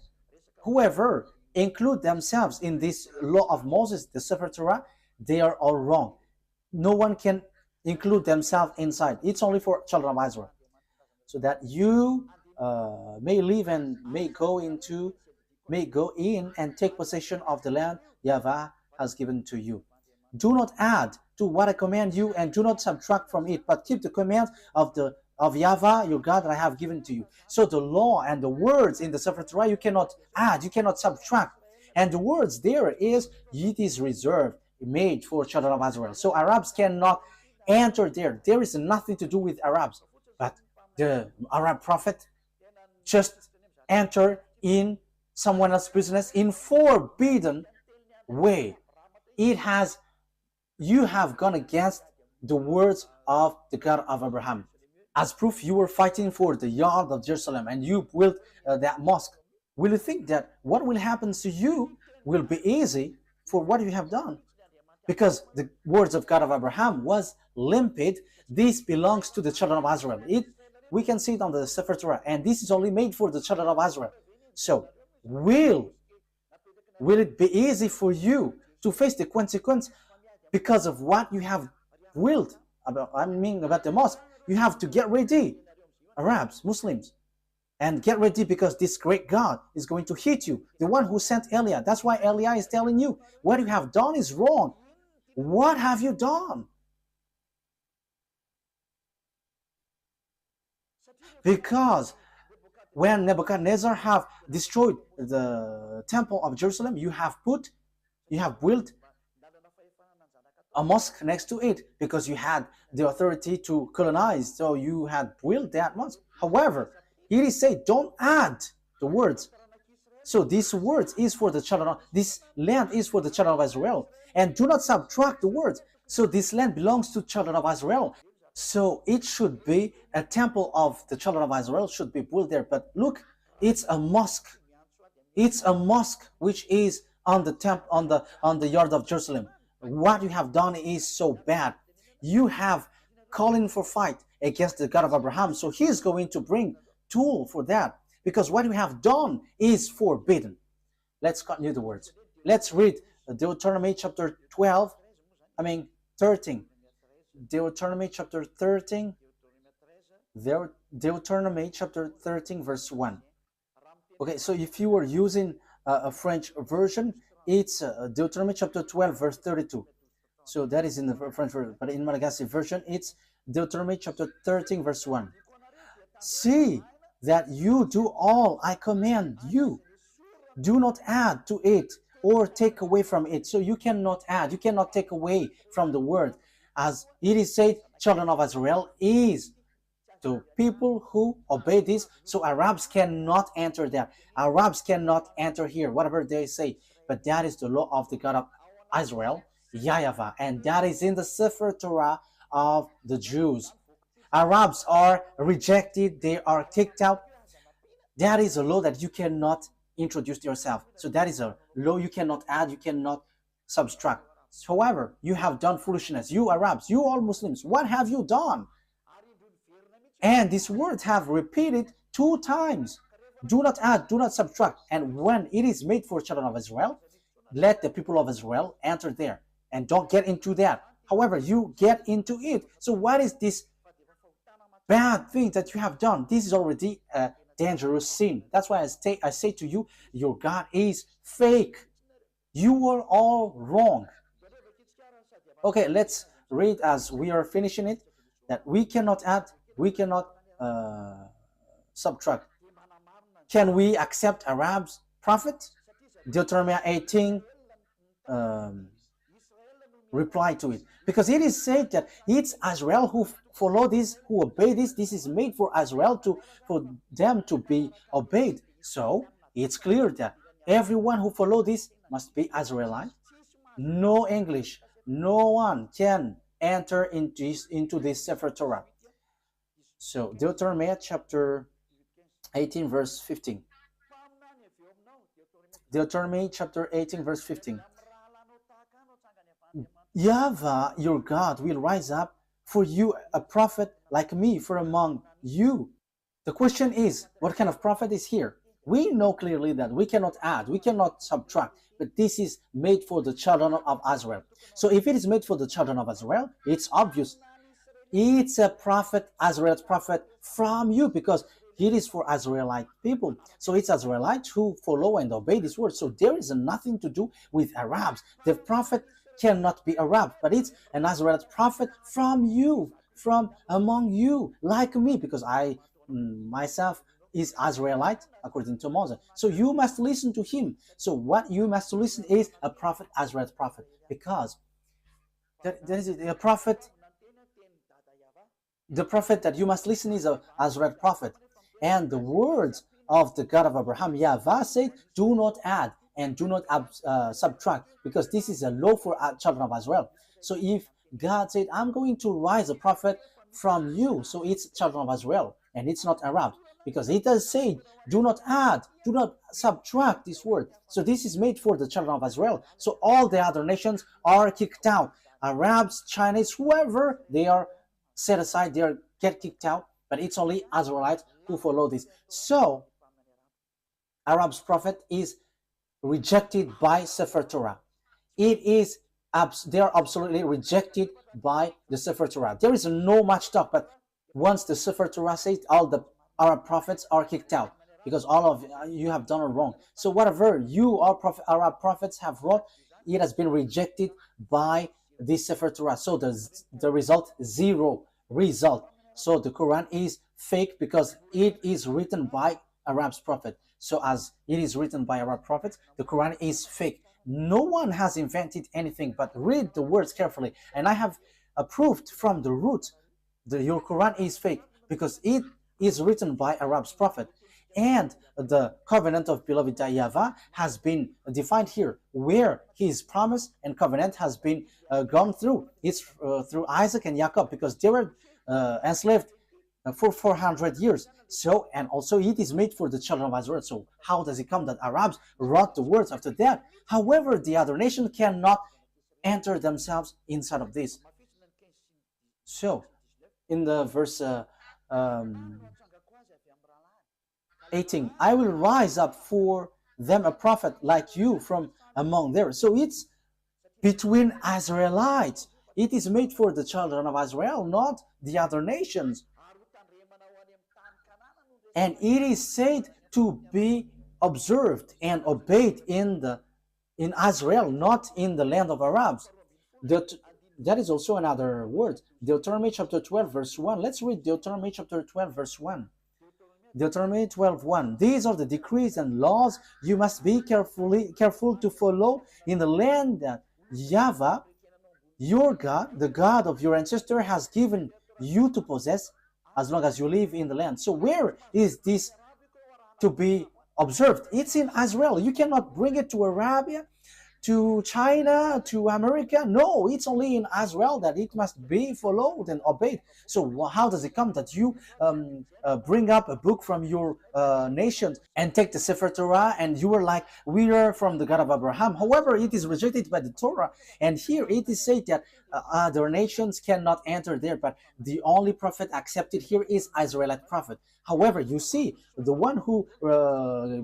Whoever include themselves in this law of Moses, the Sefer Torah, they are all wrong. No one can include themselves inside. It's only for children of Israel. So that you may live and may go in and take possession of the land YAHVAH has given to you. Do not add to what I command you, and do not subtract from it, but keep the commands of YAHVAH, your God, that I have given to you. So the law and the words in the Sefer Torah, you cannot add, you cannot subtract. And the words there is, it is reserved, made for children of Israel. So Arabs cannot enter there. There is nothing to do with Arabs. But the Arab prophet just enter in someone else's business in forbidden way. You have gone against the words of the God of Abraham. As proof, you were fighting for the yard of Jerusalem, and you built that mosque. Will you think that what will happen to you will be easy for what you have done? Because the words of God of Abraham was limpid. This belongs to the children of Israel. We can see it on the Sefer Torah, and this is only made for the children of Israel. So, will it be easy for you to face the consequence because of what you have willed about the mosque? You have to get ready, Arabs, Muslims, and get ready, because this great God is going to hit you, the one who sent Elia. That's why Elia is telling you, what you have done is wrong. What have you done? Because when Nebuchadnezzar have destroyed the temple of Jerusalem, you have built a mosque next to it because you had the authority to colonize, so you had built that mosque. However, here is said, don't add the words. So this words is for the children of, this land is for the children of Israel, and do not subtract the words. So this land belongs to children of Israel. So it should be a temple of the children of Israel should be built there. But look, it's a mosque. It's a mosque which is on the temple on the yard of Jerusalem. What you have done is so bad. You have calling for fight against the God of Abraham. So he is going to bring tool for that, because what you have done is forbidden. Let's continue the words. Let's read Deuteronomy chapter 13. Deuteronomy chapter 13. Deuteronomy chapter 13 verse 1. Okay, so if you were using a French version, it's Deuteronomy chapter 12 verse 32. So that is in the French version, but in Malagasy version, it's Deuteronomy chapter 13 verse 1. See that you do all I command you. Do not add to it or take away from it. So you cannot add, you cannot take away from the word. As it is said, children of Israel is to people who obey this. So Arabs cannot enter there. Arabs cannot enter here, whatever they say. But that is the law of the God of Israel, YAHVAH, and that is in the Sefer Torah of the Jews. Arabs are rejected, they are kicked out. That is a law that you cannot introduce yourself. So that is a law you cannot add, you cannot subtract. However, you have done foolishness. You Arabs, you all Muslims, what have you done? And this word have repeated 2 times. Do not add, do not subtract. And when it is made for children of Israel, let the people of Israel enter there. And don't get into that. However, you get into it. So what is this bad thing that you have done? This is already a dangerous sin. That's why I say to you, your God is fake. You are all wrong. Okay, let's read as we are finishing it, that we cannot add, we cannot subtract. Can we accept Arabs prophet? Deuteronomy 18 reply to it, because it is said that it's Israel who follow this, who obey this. This is made for Israel for them to be obeyed. So it's clear that everyone who follow this must be Israelite. No English, no one can enter into this Sefer Torah. So Deuteronomy chapter 18 verse 15. Deuteronomy chapter 18 verse 15. YAHVAH, your God, will rise up for you a prophet like me from among you. The question is, what kind of prophet is here? We know clearly that we cannot add, we cannot subtract, but this is made for the children of Israel. So if it is made for the children of Israel, it's obvious. It's a prophet, Israel's prophet from you, because it is for Israelite people. So it's Israelites who follow and obey this word. So there is nothing to do with Arabs. The prophet cannot be Arab, but it's an Israelite prophet from you, from among you, like me, because I myself is Israelite according to Moses. So you must listen to him. So what you must listen is a prophet, Israelite prophet, because there is a prophet. The prophet that you must listen is a Israelite prophet. And the words of the God of Abraham, YAHVAH, said, do not add and do not subtract, because this is a law for children of Israel. So if God said, I'm going to rise a prophet from you, so it's children of Israel and it's not Arab, because it does say, do not add, do not subtract this word. So this is made for the children of Israel. So all the other nations are kicked out. Arabs, Chinese, whoever, they are set aside, they get kicked out, but it's only Israelites who follow this. So Arab's prophet is rejected by Sefer Torah. They are absolutely rejected by the Sefer Torah. There is no much talk, but once the Sefer Torah says, all the Arab prophets are kicked out, because all of you have done it wrong. So whatever you Arab prophets have wrote, it has been rejected by this Sefer Torah. So the result, 0 result. So the Quran is fake because it is written by Arab's prophet. So as it is written by Arab prophets, the Quran is fake. No one has invented anything, but read the words carefully. And I have proved from the root that your Quran is fake because it is written by Arab's prophet. And the covenant of beloved YAHVAH has been defined here, where his promise and covenant has been gone through. It's through Isaac and Jacob, because they were enslaved for 400 years. So, and also it is made for the children of Israel. So how does it come that Arabs wrote the words after that? However, the other nation cannot enter themselves inside of this. So, in the verse 18, I will rise up for them a prophet like you from among theirs. So it's between Israelites. It is made for the children of Israel, not the other nations. And it is said to be observed and obeyed in Israel, not in the land of Arabs. That is also another word. Deuteronomy chapter 12 verse 1. Let's read Deuteronomy chapter 12 verse 1. Deuteronomy 12:1. These are the decrees and laws you must be careful to follow in the land that YAHVAH, your God, the God of your ancestor, has given you to possess as long as you live in the land. So where is this to be observed? It's in Israel. You cannot bring it to Arabia, to China, to America. No, it's only in Israel that it must be followed and obeyed. So how does it come that you bring up a book from your nation and take the Sefer Torah and you are like, we are from the God of Abraham? However, it is rejected by the Torah. And here it is said that other nations cannot enter there, but the only prophet accepted here is Israelite prophet. However, you see, the one who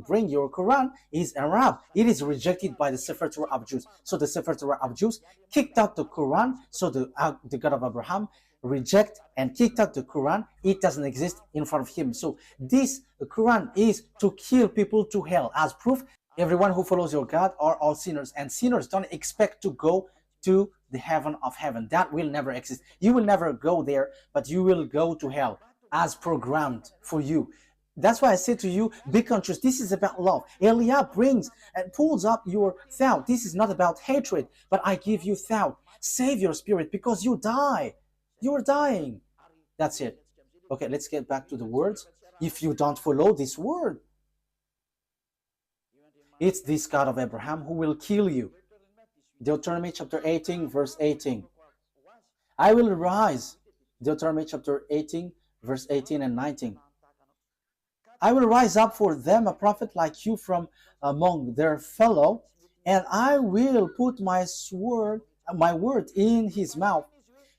bring your Quran is Arab. It is rejected by the Sefer Torah of Jews. So the Sefer Torah of Jews kicked out the Quran. So the God of Abraham reject and kicked out the Quran. It doesn't exist in front of him. So this Quran is to kill people to hell. As proof, everyone who follows your God are all sinners, and sinners don't expect to go to the heaven of heaven. That will never exist. You will never go there, but you will go to hell as programmed for you. That's why I say to you, be conscious. This is about love. Eliab brings and pulls up your thought. This is not about hatred, but I give you thought. Save your spirit because you die. You are dying. That's it. Okay, let's get back to the words. If you don't follow this word, it's this God of Abraham who will kill you. Deuteronomy chapter 18, verse 18. I will rise. Deuteronomy chapter 18, verse 18 and 19. I will rise up for them a prophet like you from among their fellow, and I will put my word in his mouth.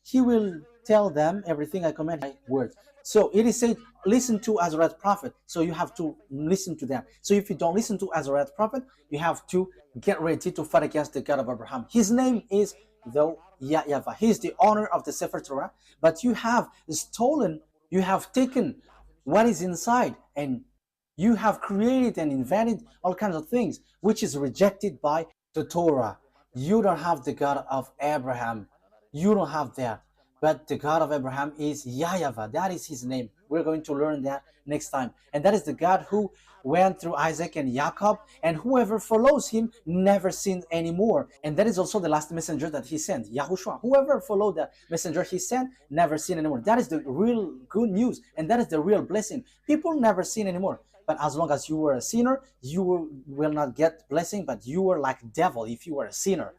He will tell them everything I command my word. So it is said, listen to Azrael's prophet. So you have to listen to them. So if you don't listen to Azrael's prophet, you have to get ready to fight against the God of Abraham. His name is though YAHVAH. He is the owner of the Sefer Torah, but you have stolen, you have taken what is inside, and you have created and invented all kinds of things, which is rejected by the Torah. You don't have the God of Abraham. You don't have that. But the God of Abraham is YAHVAH. That is his name. We're going to learn that next time. And that is the God who went through Isaac and Jacob, and whoever follows him never sinned anymore. And that is also the last messenger that he sent, YAHOSHUAH. Whoever followed the messenger he sent never sinned anymore. That is the real good news, and that is the real blessing. People never sin anymore. But as long as you were a sinner, you will not get blessing, but you were like a devil if you were a sinner.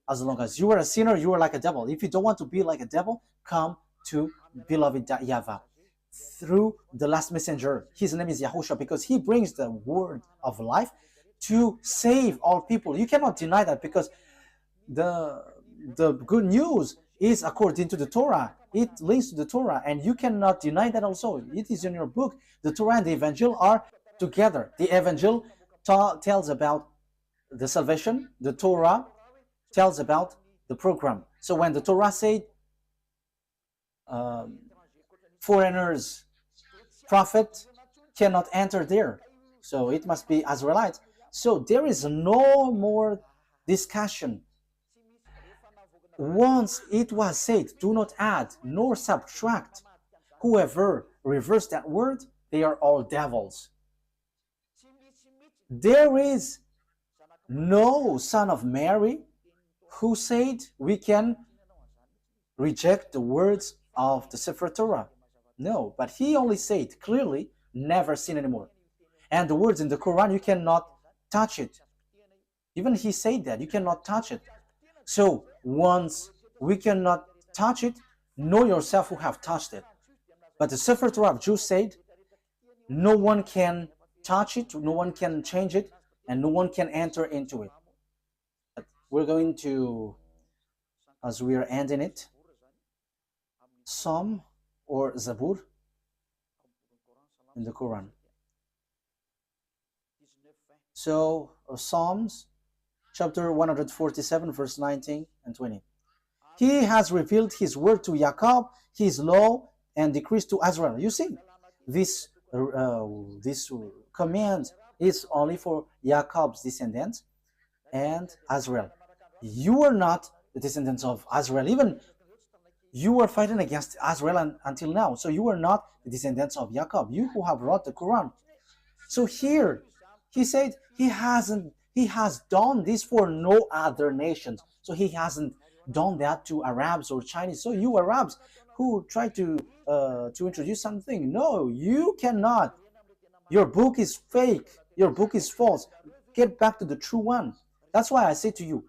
As long as you are a sinner, you are like a devil. If you don't want to be like a devil, come to beloved YAHVAH through the last messenger. His name is YAHOSHUAH because he brings the word of life to save all people. You cannot deny that because the good news is according to the Torah. It links to the Torah, and you cannot deny that also. It is in your book. The Torah and the Evangel are together. The Evangel tells about the salvation. The Torah tells about the program. So when the Torah said foreigners, prophet cannot enter there, so it must be Israelites. So there is no more discussion. Once it was said, do not add nor subtract. Whoever reversed that word, they are all devils. There is no son of Mary who said we can reject the words of the Sefer Torah. No, but he only said clearly, never sin anymore. And the words in the Quran, you cannot touch it. Even he said that, you cannot touch it. So once we cannot touch it, know yourself who have touched it. But the Sefer Torah of Jews said, no one can touch it, no one can change it, and no one can enter into it. But we're going to, as we are ending it, Psalm or Zabur in the Quran. So Psalms chapter 147 verse 19 and 20. He has revealed his word to Jacob, his law and decrees to Israel. You see, this command is only for Jacob's descendants and Israel. You are not the descendants of Israel. Even you were fighting against Israel until now. So you are not the descendants of Jacob, you who have wrote the Quran. So here, he said he has done this for no other nations. So he hasn't done that to Arabs or Chinese. So you Arabs who try to introduce something, no, you cannot. Your book is fake. Your book is false. Get back to the true one. That's why I say to you,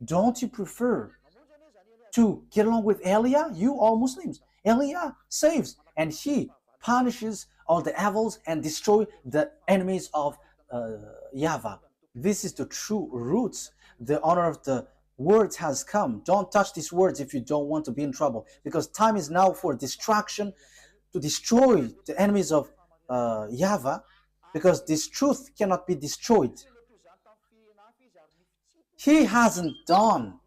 don't you prefer to get along with Elia? You all Muslims. Elia saves and he punishes all the evils and destroy the enemies of YAHVAH. This is the true roots. The honor of the words has come. Don't touch these words if you don't want to be in trouble, because time is now for destruction, to destroy the enemies of YAHVAH, because this truth cannot be destroyed. He hasn't done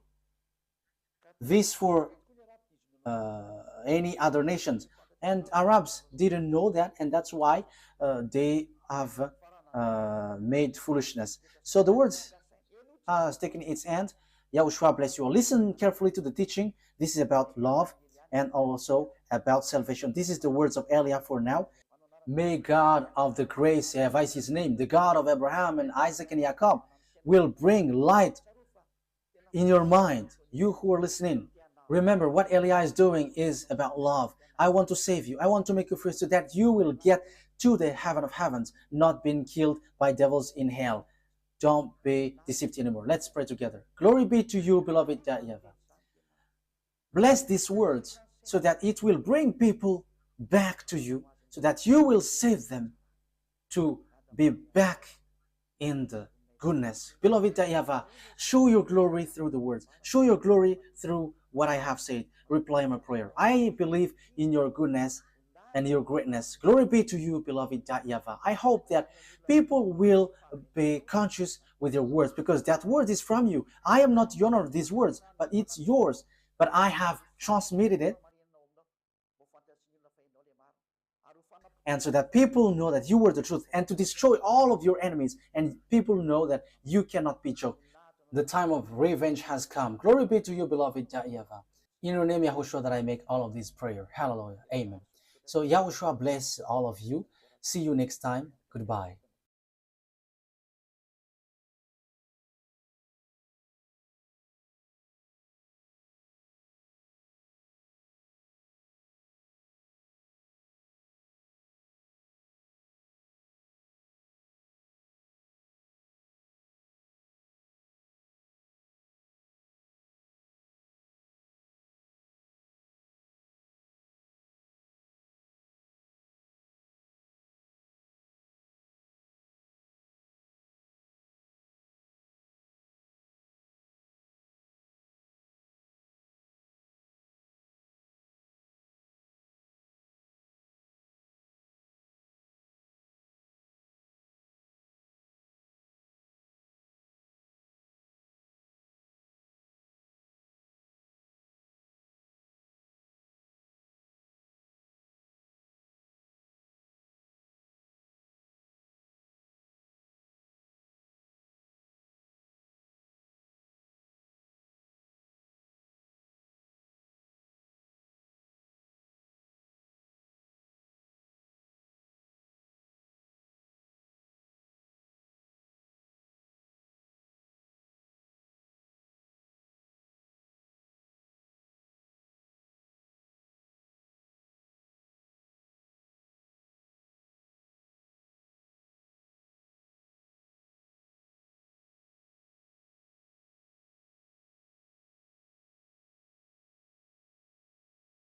this for any other nations, and Arabs didn't know that, and that's why they have made foolishness. So the words has taken its end. YAHOSHUAH bless you all. Listen carefully to the teaching. This is about love and also about salvation. This is the words of Elia for now. May God of the grace, YAHVAH is his name, the God of Abraham and Isaac and Jacob, will bring light in your mind. You who are listening, remember what Elia is doing is about love. I want to save you. I want to make you free so that you will get to the heaven of heavens, not being killed by devils in hell. Don't be deceived anymore. Let's pray together. Glory be to you, beloved YAHVAH. Bless these words so that it will bring people back to you, so that you will save them to be back in the goodness. Beloved YAHVAH, show your glory through the words. Show your glory through what I have said. Reply my prayer. I believe in your goodness and your greatness. Glory be to you, beloved YAHVAH. I hope that people will be conscious with your words, because that word is from you. I am not the owner of these words, but it's yours. But I have transmitted it, and so that people know that you were the truth, and to destroy all of your enemies, and people know that you cannot be choked. The time of revenge has come. Glory be to you, beloved YAHVAH. In your name, YAHOSHUAH, that I make all of these prayer. Hallelujah. Amen. So YAHOSHUAH bless all of you. See you next time. Goodbye.